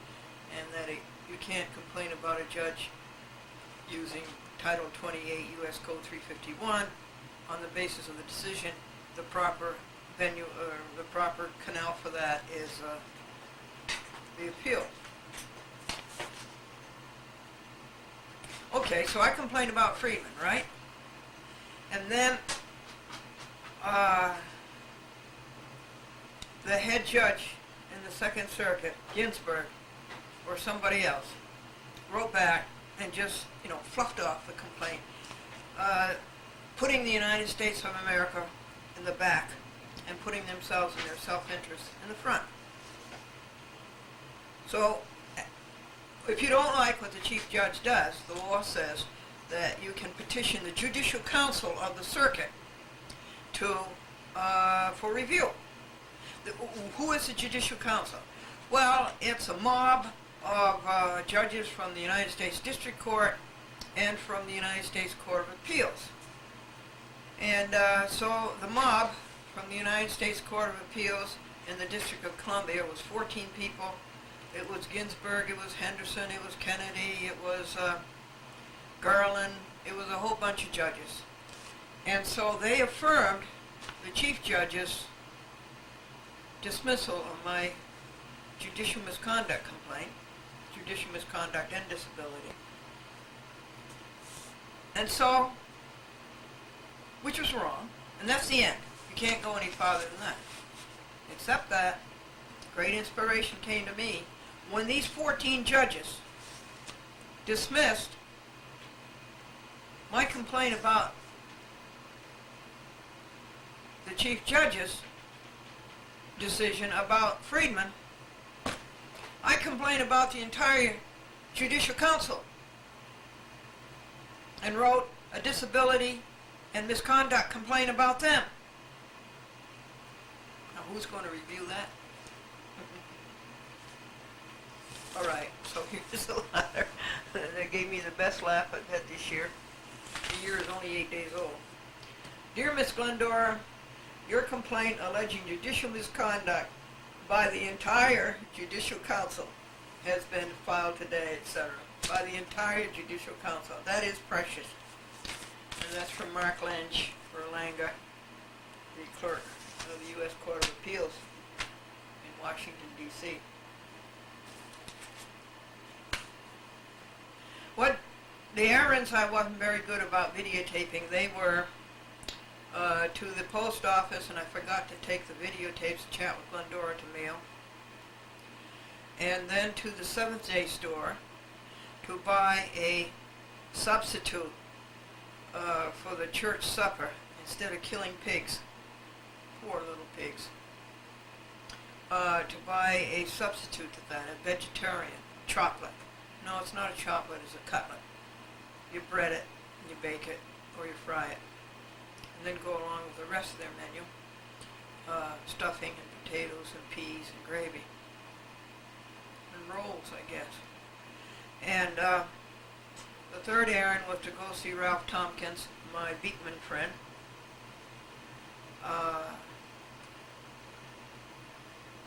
and that you can't complain about a judge using Title 28 U.S. Code 351 on the basis of the decision. The proper venue, or the proper canal for that is the appeal. Okay, so I complained about Friedman, right? And then the head judge in the Second Circuit, Ginsburg, or somebody else, wrote back and just, fluffed off the complaint, putting the United States of America in the back and putting themselves and their self-interest in the front. So, if you don't like what the chief judge does, the law says that you can petition the Judicial Council of the circuit for review. Who is the Judicial Council? Well, it's a mob of judges from the United States District Court and from the United States Court of Appeals. And so the mob from the United States Court of Appeals in the District of Columbia was 14 people. It was Ginsburg, it was Henderson, it was Kennedy, it was Garland, it was a whole bunch of judges. And so they affirmed the chief judge's dismissal of my judicial misconduct complaint, judicial misconduct and disability. And so, which was wrong, and that's the end. You can't go any farther than that. Except that great inspiration came to me when these 14 judges dismissed my complaint about the chief judge's decision about Friedman. I complained about the entire Judicial Council and wrote a disability and misconduct complaint about them. Now, who's going to review that? All right, so here's the letter that gave me the best laugh I've had this year. The year is only 8 days old. Dear Miss Glendora, your complaint alleging judicial misconduct by the entire Judicial Council has been filed today, etc. By the entire Judicial Council. That is precious. And that's from Mark Lynch for Langa, the clerk of the U.S. Court of Appeals in Washington, D.C. What the errands I wasn't very good about videotaping, they were to the post office, and I forgot to take the videotapes to chat with Glendora to mail. And then to the Seventh-day store to buy a substitute for the church supper instead of killing pigs. Poor little pigs. To buy a substitute to that, a vegetarian chocolate. No, it's not a chocolate, it's a cutlet. You bread it, and you bake it, or you fry it. And then go along with the rest of their menu. Stuffing and potatoes and peas and gravy. And rolls, I guess. And the third errand was to go see Ralph Tompkins, my Beekman friend.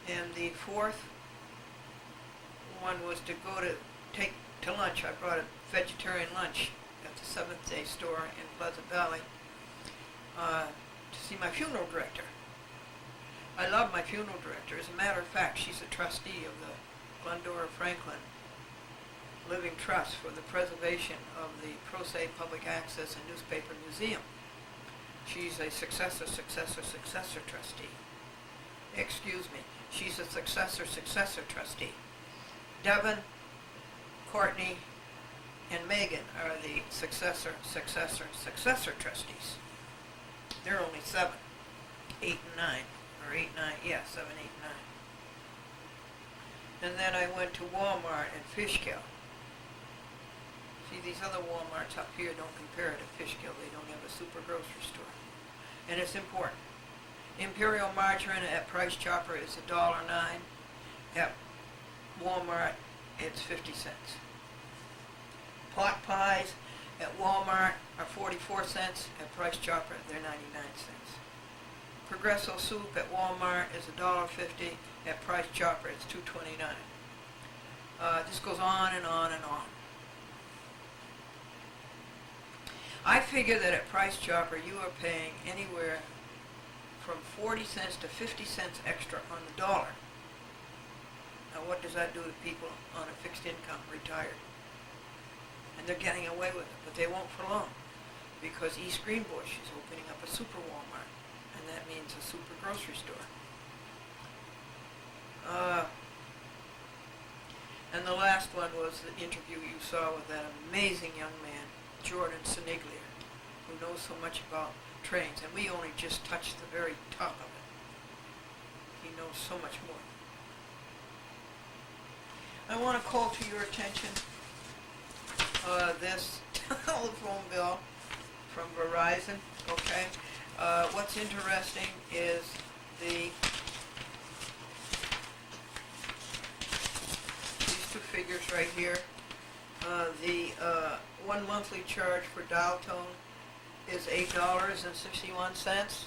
And the fourth one was to go to take to lunch. I brought a vegetarian lunch at the Seventh-day store in Pleasant Valley to see my funeral director. I love my funeral director. As a matter of fact, she's a trustee of the Glendora Franklin Living Trust for the preservation of the Pro Se Public Access and Newspaper Museum. She's a successor trustee. Excuse me. She's a successor trustee. Devin, Courtney, and Megan are the successor trustees. There are only 7, 8, and 9, or 8, 9, yeah, 7, 8, 9. And then I went to Walmart and Fishkill. See, these other Walmarts up here don't compare to Fishkill. They don't have a super grocery store. And it's important. Imperial margarine at Price Chopper is $1.09. At Walmart, it's 50 cents. Pot pies at Walmart are 44 cents. At Price Chopper, they're 99 cents. Progresso soup at Walmart is $1.50. At Price Chopper, it's $2.29. This goes on and on and on. I figure that at Price Chopper, you are paying anywhere from 40 cents to 50 cents extra on the dollar. Now, what does that do to people on a fixed income, retired? And they're getting away with it, but they won't for long, because East Greenbush is opening up a super Walmart, and that means a super grocery store. And the last one was the interview you saw with that amazing young man, Jordan Siniglia, who knows so much about trains, and we only just touched the very top of it. He knows so much more. I want to call to your attention this telephone bill from Verizon, okay? What's interesting is these two figures right here. The one monthly charge for dial tone is $8.61.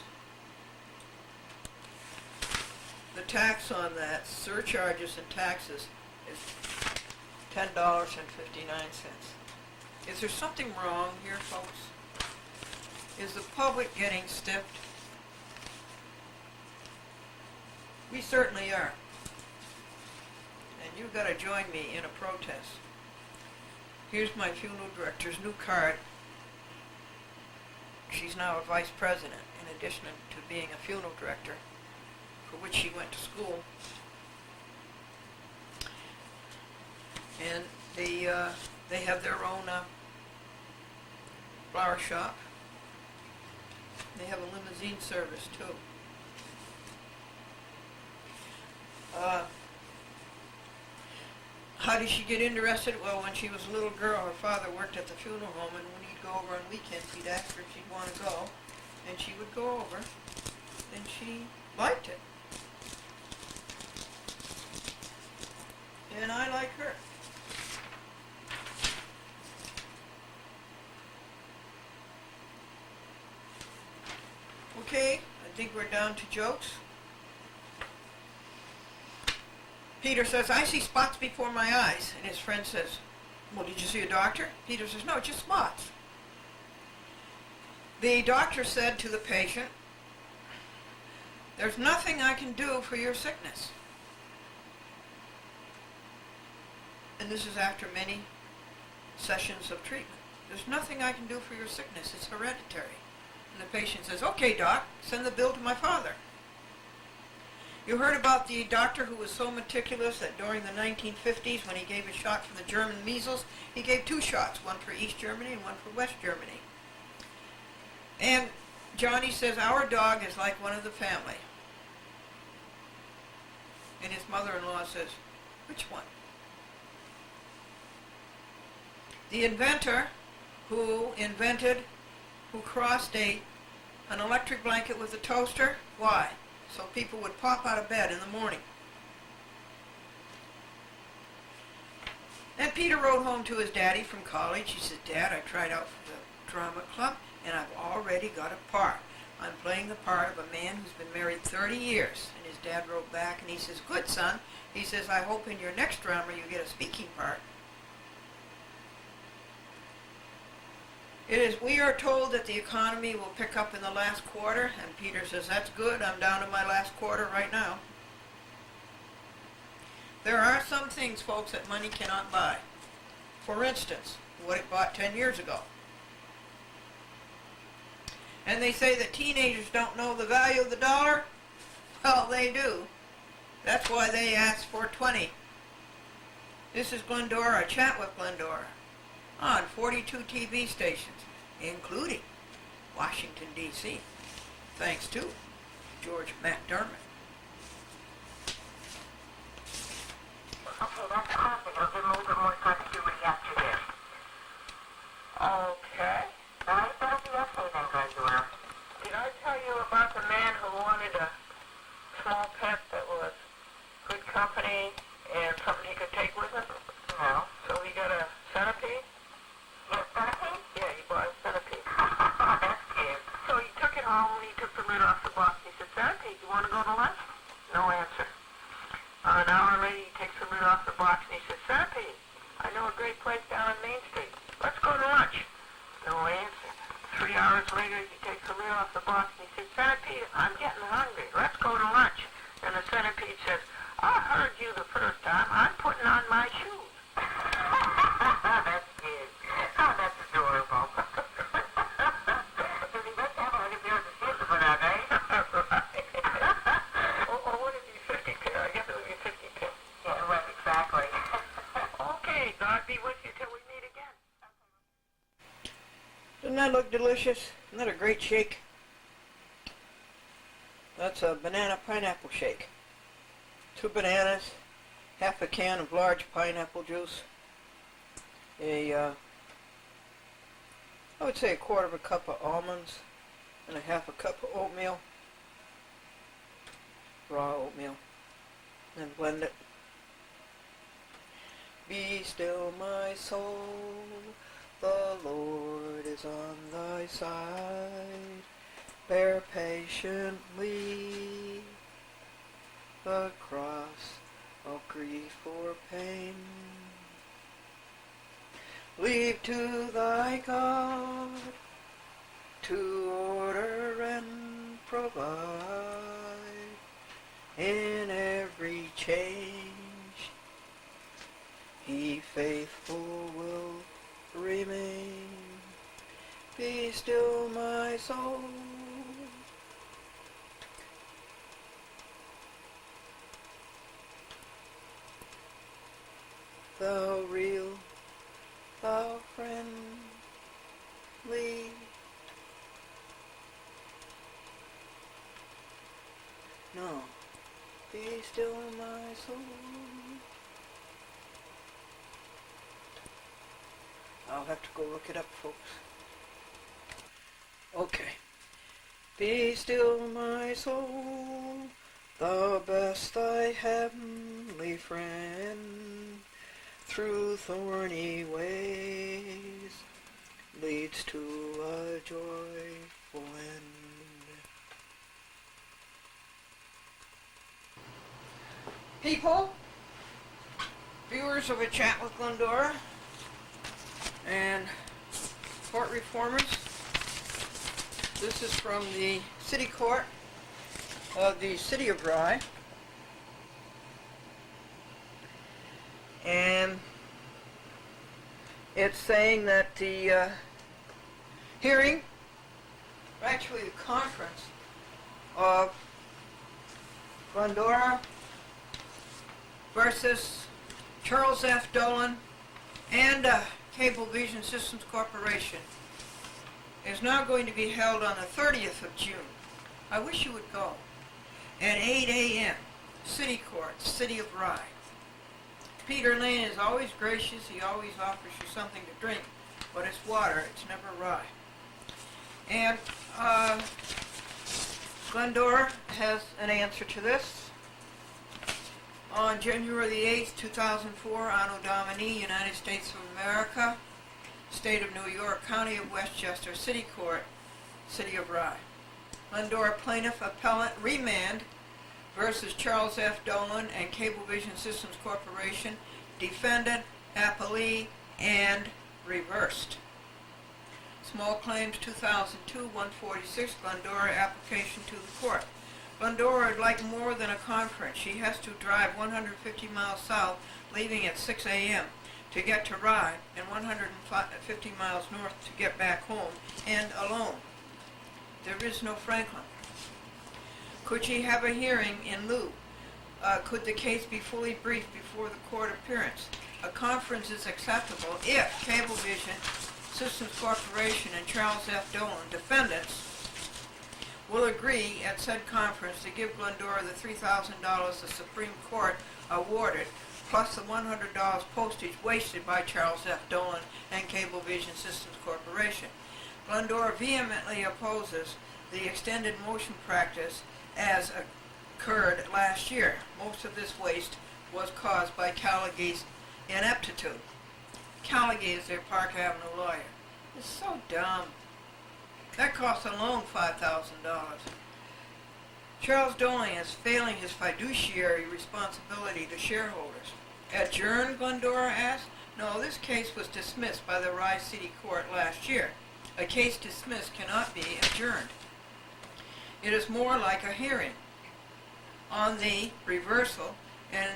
The tax on that, surcharges and taxes, is $10.59. Is there something wrong here, folks? Is the public getting stiffed? We certainly are. And you've got to join me in a protest. Here's my funeral director's new card. She's now a vice president, in addition to being a funeral director, for which she went to school. And they have their own flower shop. They have a limousine service too. How did she get interested? Well, when she was a little girl, her father worked at the funeral home, and when he'd go over on weekends, he'd ask her if she'd want to go, and she would go over, and she liked it. And I like her. Okay, I think we're down to jokes. Peter says, I see spots before my eyes. And his friend says, well, did you see a doctor? Peter says, no, just spots. The doctor said to the patient, there's nothing I can do for your sickness. And this is after many sessions of treatment. There's nothing I can do for your sickness. It's hereditary. And the patient says, okay, doc, send the bill to my father. You heard about the doctor who was so meticulous that during the 1950s, when he gave a shot for the German measles, he gave 2 shots, one for East Germany and one for West Germany. And Johnny says, our dog is like one of the family. And his mother-in-law says, which one? The inventor who crossed an electric blanket with a toaster, why? So people would pop out of bed in the morning. And Peter wrote home to his daddy from college. He said, Dad, I tried out for the drama club, and I've already got a part. I'm playing the part of a man who's been married 30 years. And his dad wrote back, and he says, good, son. He says, I hope in your next drama you get a speaking part. We are told that the economy will pick up in the last quarter, and Peter says, that's good, I'm down to my last quarter right now. There are some things, folks, that money cannot buy. For instance, what it bought 10 years ago. And they say that teenagers don't know the value of the dollar. Well, they do. That's why they ask for 20. This is Glendora, Chat with Glendora, on 42 TV stations, including Washington, D.C., thanks to George McDermott. Okay, that's perfect. It'll give me a little bit more time to do what he has to do. Okay. All right, that'll be okay then, Glendora. Did I tell you about the man who wanted a home and he took the lid off the box. He said, Sarah Pete, you want to go to lunch? No answer. An hour later, he takes the lid off the box and he says, Sarah Pete, I know a great place down on Main Street. Let's go to lunch. No answer. 3 hours later, he takes the lid off the box and he says, Centipede, I'm getting hungry. Let's go to lunch. And the centipede says, I heard you the first time. I'm putting on my shoes. That's cute. Oh, that's adorable. So he must have 100 pairs of shoes for that, eh? Or would it be 50 pair? I guess it would be 50 pair. Yeah, right, exactly. Okay, God be with you till we meet again. Doesn't that look delicious? Isn't that a great shake? That's a banana pineapple shake. 2 bananas, half a can of large pineapple juice, I would say a quarter of a cup of almonds, and a half a cup of oatmeal, raw oatmeal, and then blend it. Be still my soul, the Lord is on thy side. Bear patiently the cross of grief or pain. Leave to thy God to order and provide in every change. He faithful will remain. Be still my soul. Thou real, thou friendly. No, be still my soul. I'll have to go look it up, folks. Okay. Be still my soul, the best thy heavenly friend, through thorny ways, leads to a joyful end. People, viewers of A Chat with Glendora, and court reformers, this is from the City Court of the City of Rye. And it's saying that the hearing, actually the conference of Glendora versus Charles F. Dolan and Cablevision Systems Corporation, is now going to be held on the 30th of June. I wish you would go. At 8 a.m., City Court, City of Rye. Peter Lane is always gracious. He always offers you something to drink, but it's water. It's never rye. And Glendora has an answer to this. On January the 8th, 2004, Anno Domini, United States of America, State of New York, County of Westchester, City Court, City of Rye. Glendora Plaintiff Appellant Remand versus Charles F. Dolan and Cablevision Systems Corporation, Defendant, Appellee, and Reversed. Small Claims 2002-146, Glendora application to the court. Glendora would like more than a conference. She has to drive 150 miles south, leaving at 6 a.m. to get to Rye, and 150 miles north to get back home, and alone. There is no Franklin. Could she have a hearing in lieu? Could the case be fully briefed before the court appearance? A conference is acceptable if Cablevision Systems Corporation and Charles F. Dolan, defendants, will agree at said conference to give Glendora the $3,000 the Supreme Court awarded, plus the $100 postage wasted by Charles F. Dolan and Cablevision Systems Corporation. Glendora vehemently opposes the extended motion practice as occurred last year. Most of this waste was caused by Callaghan's ineptitude. Callaghan is their Park Avenue lawyer. It's so dumb. That costs alone $5,000. Charles Dolan is failing his fiduciary responsibility to shareholders. Adjourn, Glendora asked? No, this case was dismissed by the Rye City Court last year. A case dismissed cannot be adjourned. It is more like a hearing on the reversal and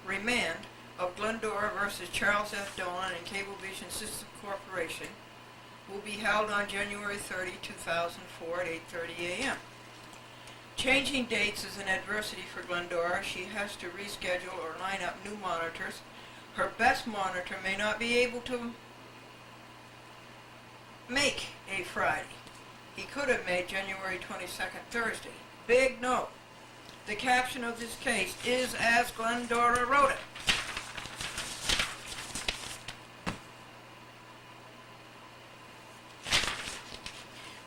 remand of Glendora versus Charles F. Dolan and Cablevision Systems Corporation will be held on January 30, 2004 at 8:30 a.m. Changing dates is an adversity for Glendora. She has to reschedule or line up new monitors. Her best monitor may not be able to make a Friday. He could have made January 22nd Thursday. Big note. The caption of this case is as Glendora wrote it.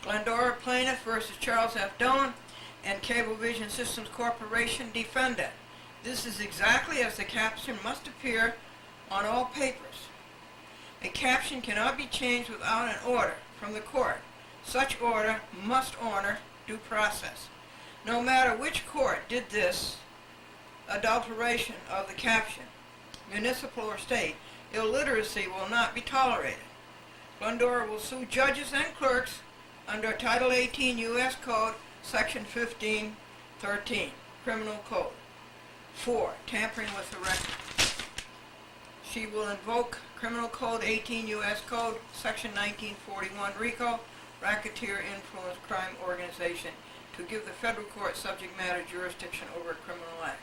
Glendora plaintiff versus Charles F. Dolan and Cablevision Systems Corporation defendant. This is exactly as the caption must appear on all papers. A caption cannot be changed without an order from the court. Such order must honor due process. No matter which court did this adulteration of the caption, municipal or state, illiteracy will not be tolerated. Glendora will sue judges and clerks under Title 18 U.S. Code, Section 1513, Criminal Code. 4. Tampering with the record. She will invoke Criminal Code 18 U.S. Code, Section 1941, RICO, Racketeer Influence Crime Organization, to give the federal court subject matter jurisdiction over a criminal act.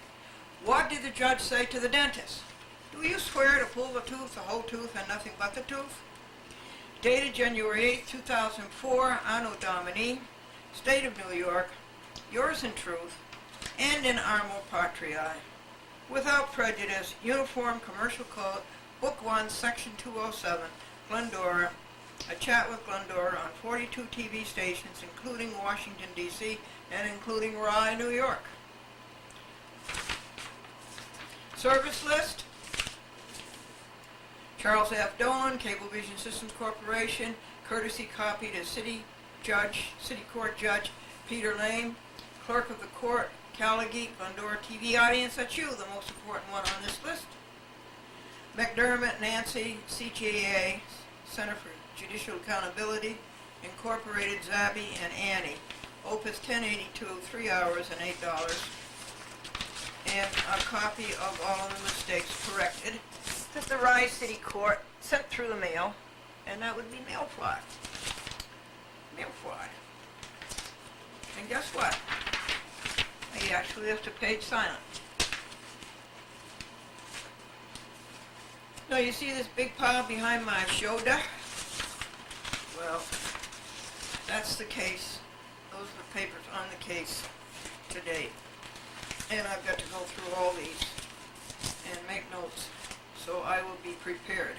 What did the judge say to the dentist? Do you swear to pull the tooth, the whole tooth, and nothing but the tooth? Dated January 8, 2004, Anno Domini, State of New York, yours in truth, and in Armo Patriae. Without prejudice, Uniform Commercial Code, Book 1, Section 207, Glendora, a chat with Glendora on 42 TV stations, including Washington, D.C., and including Rye, New York. Service list. Charles F. Dolan, Cablevision Systems Corporation, courtesy copy to City Court Judge Peter Lane, Clerk of the Court, Caligeek, Glendora TV audience, that's you, the most important one on this list. McDermott, Nancy, CJA, Center for Judicial Accountability, Incorporated, Zabby, and Annie. Opus 1082, 3 hours and $8. And a copy of all of the mistakes corrected that the Rye City Court sent through the mail, and that would be mail fly. Mail fly. And guess what? I actually left a page silent. Now you see this big pile behind my shoulder? Well, that's the case. Those are the papers on the case today. And I've got to go through all these and make notes, so I will be prepared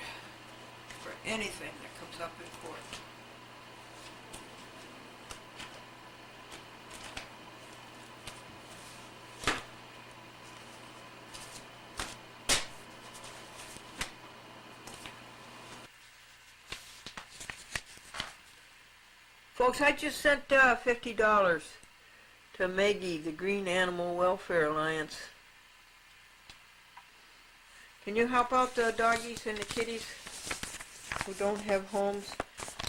for anything that comes up in court. Folks, I just sent $50 to Maggie, the Green Animal Welfare Alliance. Can you help out the doggies and the kitties who don't have homes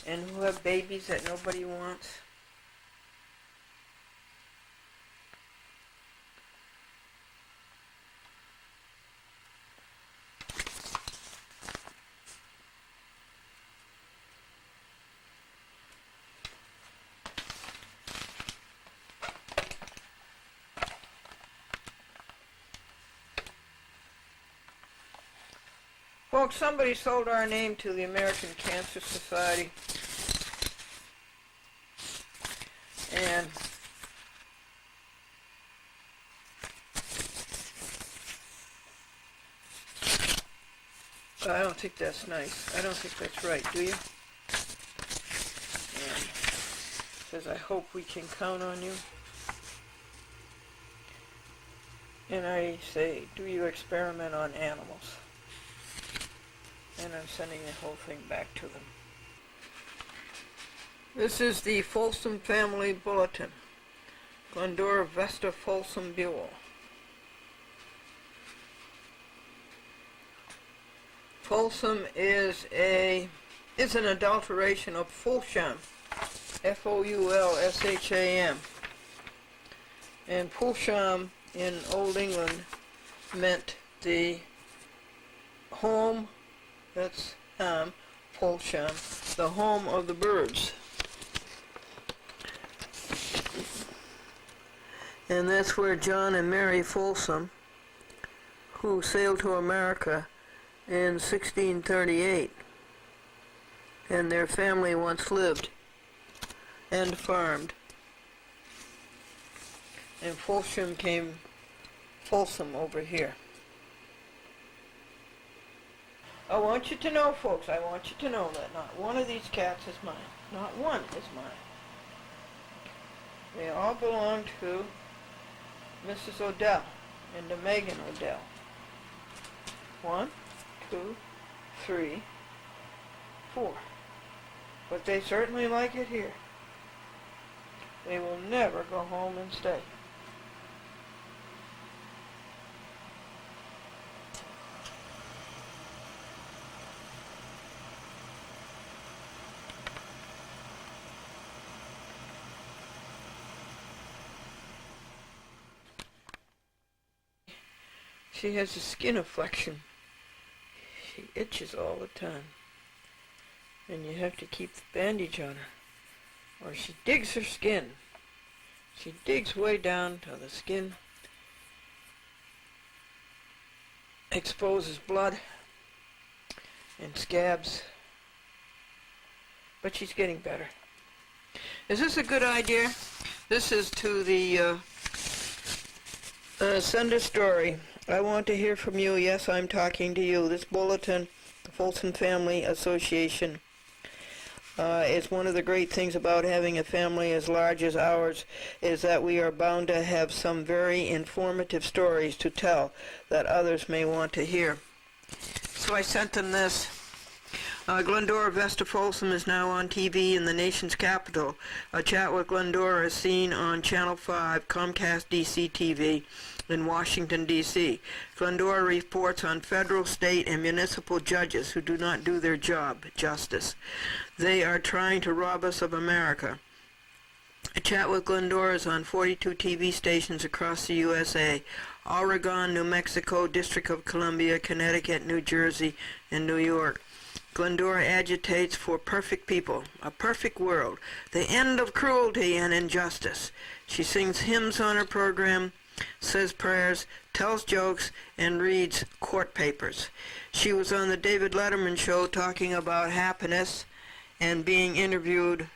and who have babies that nobody wants? Folks, somebody sold our name to the American Cancer Society. And I don't think that's nice. I don't think that's right, do you? And it says, I hope we can count on you. And I say, do you experiment on animals? And I'm sending the whole thing back to them. This is the Folsom Family Bulletin. Glendora, Vesta, Folsom, Buell. Folsom is an adulteration of Fulsham, F-O-U-L-S-H-A-M. And Fulsham in Old England meant the home, that's Fulsham, the home of the birds. And that's where John and Mary Folsom, who sailed to America in 1638, and their family once lived and farmed. And Folsom came Folsom over here. I want you to know, folks, I want you to know that not one of these cats is mine. Not one is mine. They all belong to Mrs. Odell and to Megan Odell. 1, 2, 3, 4. But they certainly like it here. They will never go home and stay. She has a skin affliction. She itches all the time. And you have to keep the bandage on her, or she digs her skin. She digs way down till the skin exposes blood and scabs. But she's getting better. Is this a good idea? This is to the send a story. I want to hear from you. Yes, I'm talking to you. This bulletin, the Folsom Family Association, is one of the great things about having a family as large as ours, is that we are bound to have some very informative stories to tell that others may want to hear. So I sent them this. Glendora, Vesta, Folsom is now on TV in the nation's capital. A chat with Glendora is seen on Channel 5, Comcast DC TV in Washington, D.C. Glendora reports on federal, state, and municipal judges who do not do their job, justice. They are trying to rob us of America. A chat with Glendora is on 42 TV stations across the USA, Oregon, New Mexico, District of Columbia, Connecticut, New Jersey, and New York. Glendora agitates for perfect people, a perfect world, the end of cruelty and injustice. She sings hymns on her program, says prayers, tells jokes, and reads court papers. She was on the David Letterman show talking about happiness and being interviewed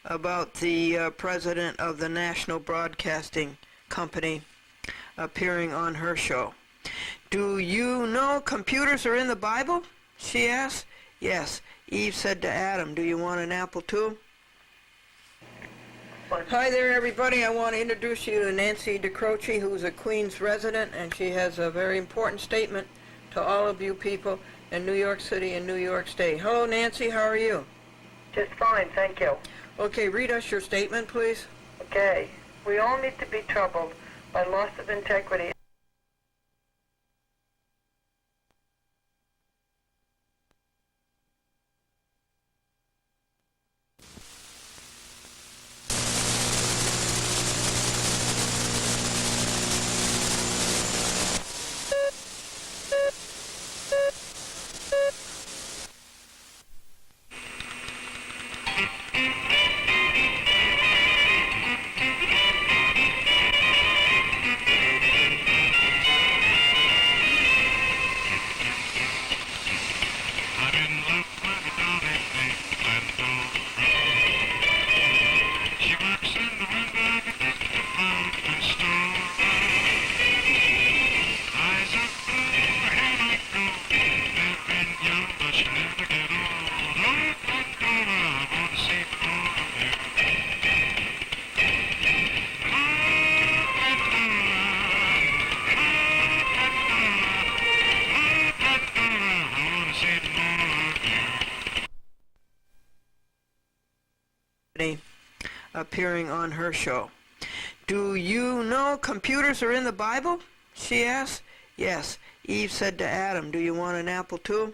about the president of the National Broadcasting Company appearing on her show. Do you know computers are in the Bible? She asked. Yes. Eve said to Adam, do you want an apple too? Hi there, everybody. I want to introduce you to Nancy DeCroce, who's a Queens resident, and she has a very important statement to all of you people in New York City and New York State. Hello, Nancy. How are you? Just fine, thank you. Okay, read us your statement, please. Okay. We all need to be troubled by loss of integrity. appearing on her show. Do you know computers are in the Bible? She asked. Yes. Eve said to Adam, do you want an apple too?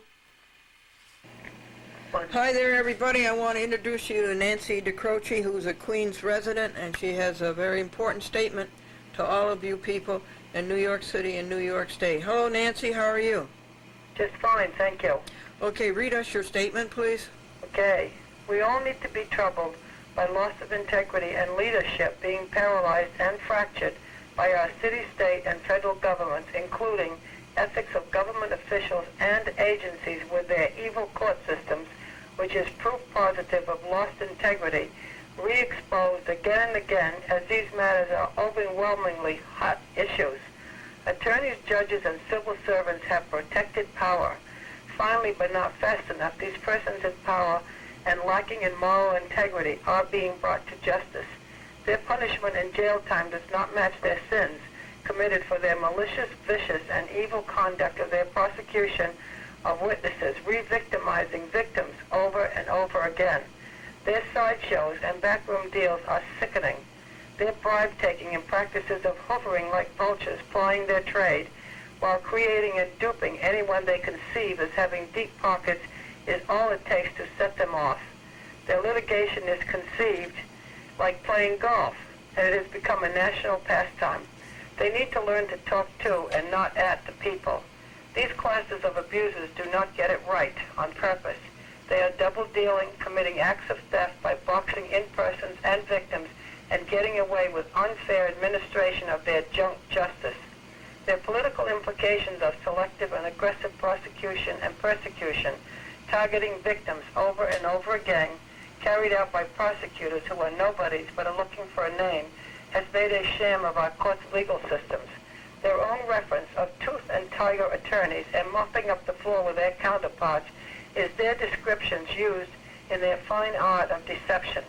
Hi there, everybody. I want to introduce you to Nancy DeCroce, who's a Queens resident, and she has a very important statement to all of you people in New York City and New York State. Hello, Nancy. How are you? Just fine, thank you. Okay, read us your statement, please. Okay. We all need to be troubled by loss of integrity and leadership being paralyzed and fractured by our city, state, and federal governments, including ethics of government officials and agencies with their evil court systems, which is proof positive of lost integrity, re-exposed again and again as these matters are overwhelmingly hot issues. Attorneys, judges, and civil servants have protected power. Finally, but not fast enough, these persons in power and lacking in moral integrity are being brought to justice. Their punishment in jail time does not match their sins committed for their malicious, vicious, and evil conduct of their prosecution of witnesses, re-victimizing victims over and over again. Their sideshows and backroom deals are sickening. Their bribe-taking and practices of hovering like vultures plying their trade while creating and duping anyone they conceive as having deep pockets is all it takes to set them off. Their litigation is conceived like playing golf, and it has become a national pastime. They need to learn to talk to and not at the people. These classes of abusers do not get it right on purpose. They are double-dealing, committing acts of theft by boxing in persons and victims and getting away with unfair administration of their junk justice. Their political implications of selective and aggressive prosecution and persecution, targeting victims over and over again, carried out by prosecutors who are nobodies but are looking for a name, has made a sham of our court's legal systems. Their own reference of tooth and tiger attorneys and mopping up the floor with their counterparts is their descriptions used in their fine art of deception.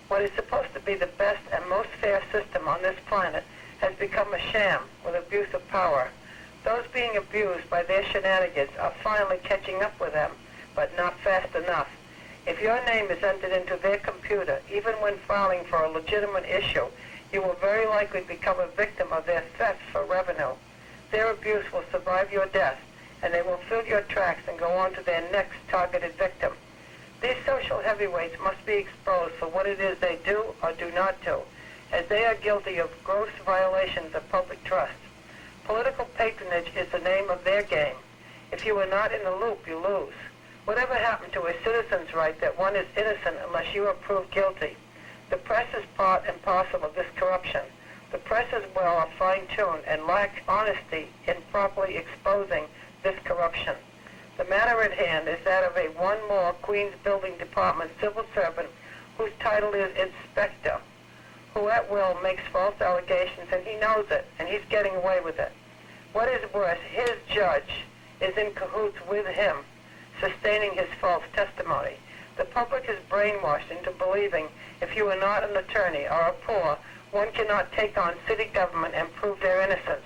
What is supposed to be the best and most fair system on this planet has become a sham with abuse of power. Those being abused by their shenanigans are finally catching up with them, but not fast enough. If your name is entered into their computer, even when filing for a legitimate issue, you will very likely become a victim of their theft for revenue. Their abuse will survive your death, and they will fill your tracks and go on to their next targeted victim. These social heavyweights must be exposed for what it is they do or do not do, as they are guilty of gross violations of public trust. Political patronage is the name of their game. If you are not in the loop, you lose. Whatever happened to a citizen's right that one is innocent unless you are proved guilty? The press is part and parcel of this corruption. The press as well are fine-tuned and lack honesty in properly exposing this corruption. The matter at hand is that of a one more Queens Building Department civil servant whose title is inspector, who at will makes false allegations, and he knows it, and he's getting away with it. What is worse, his judge is in cahoots with him, sustaining his false testimony. The public is brainwashed into believing if you are not an attorney or are poor, one cannot take on city government and prove their innocence.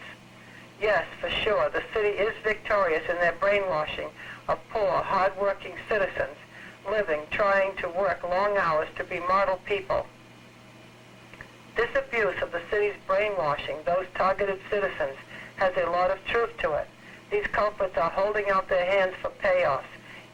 Yes, for sure, the city is victorious in their brainwashing of poor, hard-working citizens living, trying to work long hours to be model people. This abuse of the city's brainwashing those targeted citizens has a lot of truth to it. These culprits are holding out their hands for payoffs,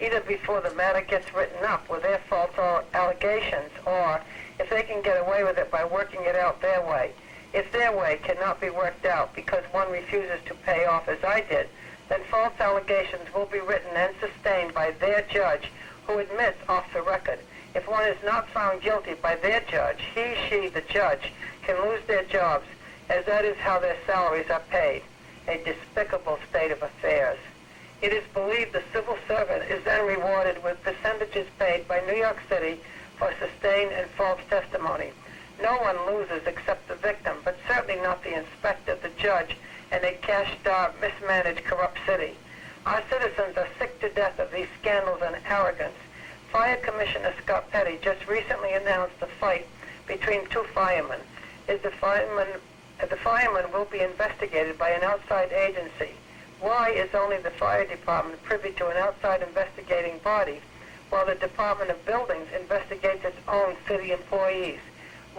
either before the matter gets written up with their false allegations, or if they can get away with it by working it out their way. If their way cannot be worked out because one refuses to pay off as I did, then false allegations will be written and sustained by their judge, who admits off the record. If one is not found guilty by their judge, he, she, the judge, can lose their jobs, as that is how their salaries are paid. A despicable state of affairs. It is believed the civil servant is then rewarded with percentages paid by New York City for sustained and false testimony. No one loses except the victim, but certainly not the inspector, the judge, and a cash-starved, mismanaged, corrupt city. Our citizens are sick to death of these scandals and arrogance. Fire Commissioner Scott Petty just recently announced a fight between two firemen. The fireman will be investigated by an outside agency. Why is only the fire department privy to an outside investigating body, while the Department of Buildings investigates its own city employees?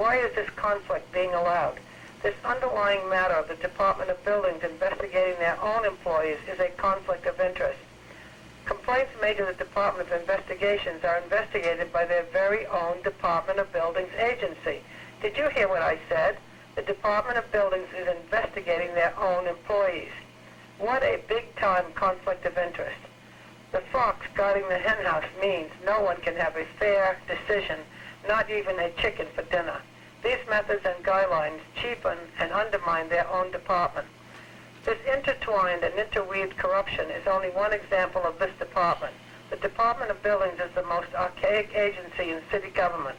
Why is this conflict being allowed? This underlying matter of the Department of Buildings investigating their own employees is a conflict of interest. Complaints made to the Department of Investigations are investigated by their very own Department of Buildings agency. Did you hear what I said? The Department of Buildings is investigating their own employees. What a big-time conflict of interest. The fox guarding the henhouse means no one can have a fair decision, not even a chicken for dinner. These methods and guidelines cheapen and undermine their own department. This intertwined and interweaved corruption is only one example of this department. The Department of Buildings is the most archaic agency in city government.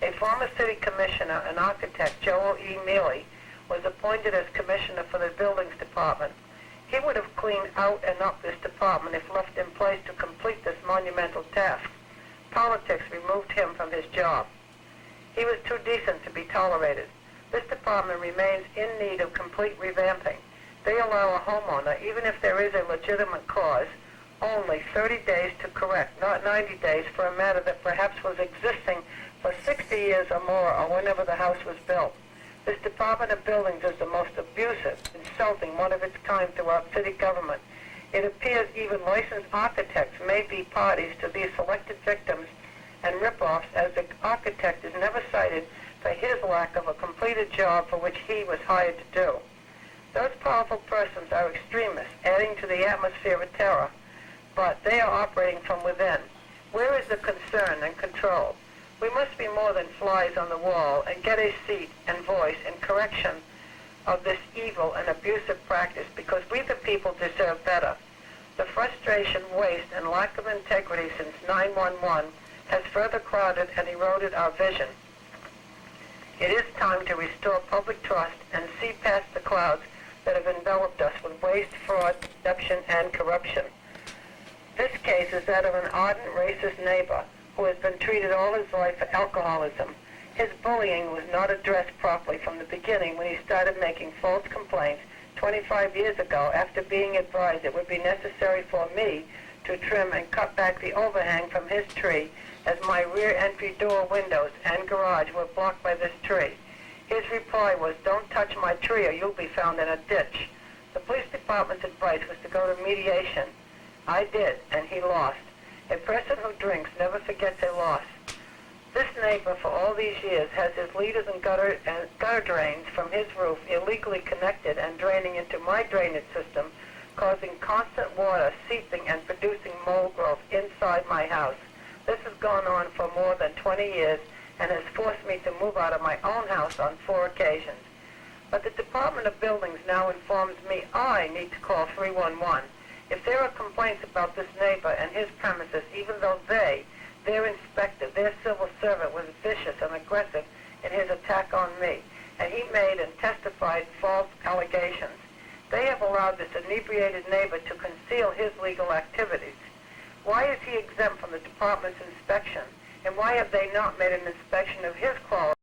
A former city commissioner and architect, Joel E. Mealy, was appointed as commissioner for the Buildings Department. He would have cleaned out and up this department if left in place to complete this monumental task. Politics removed him from his job. He was too decent to be tolerated. This department remains in need of complete revamping. They allow a homeowner, even if there is a legitimate cause, only 30 days to correct, not 90 days for a matter that perhaps was existing for 60 years or more, or whenever the house was built. This Department of Buildings is the most abusive, insulting one of its kind throughout city government. It appears even licensed architects may be parties to these selected victims and rip-offs, as the architect is never cited for his lack of a completed job for which he was hired to do. Those powerful persons are extremists, adding to the atmosphere of terror, but they are operating from within. Where is the concern and control? We must be more than flies on the wall and get a seat and voice in correction of this evil and abusive practice, because we the people deserve better. The frustration, waste, and lack of integrity since 9/11 has further crowded and eroded our vision. It is time to restore public trust and see past the clouds that have enveloped us with waste, fraud, deception, and corruption. This case is that of an ardent racist neighbor who has been treated all his life for alcoholism. His bullying was not addressed properly from the beginning when he started making false complaints 25 years ago, after being advised it would be necessary for me to trim and cut back the overhang from his tree, as my rear entry door windows and garage were blocked by this tree. His reply was, "Don't touch my tree or you'll be found in a ditch." The police department's advice was to go to mediation. I did, and he lost. A person who drinks never forgets a loss. This neighbor for all these years has his leaders and gutter drains from his roof illegally connected and draining into my drainage system, causing constant water seeping and producing mold growth inside my house. This has gone on for more than 20 years and has forced me to move out of my own house on 4 occasions. But the Department of Buildings now informs me I need to call 311. If there are complaints about this neighbor and his premises, even though their inspector, their civil servant was vicious and aggressive in his attack on me, and he made and testified false allegations, they have allowed this inebriated neighbor to conceal his legal activities. Why is he exempt from the department's inspection? And why have they not made an inspection of his quality?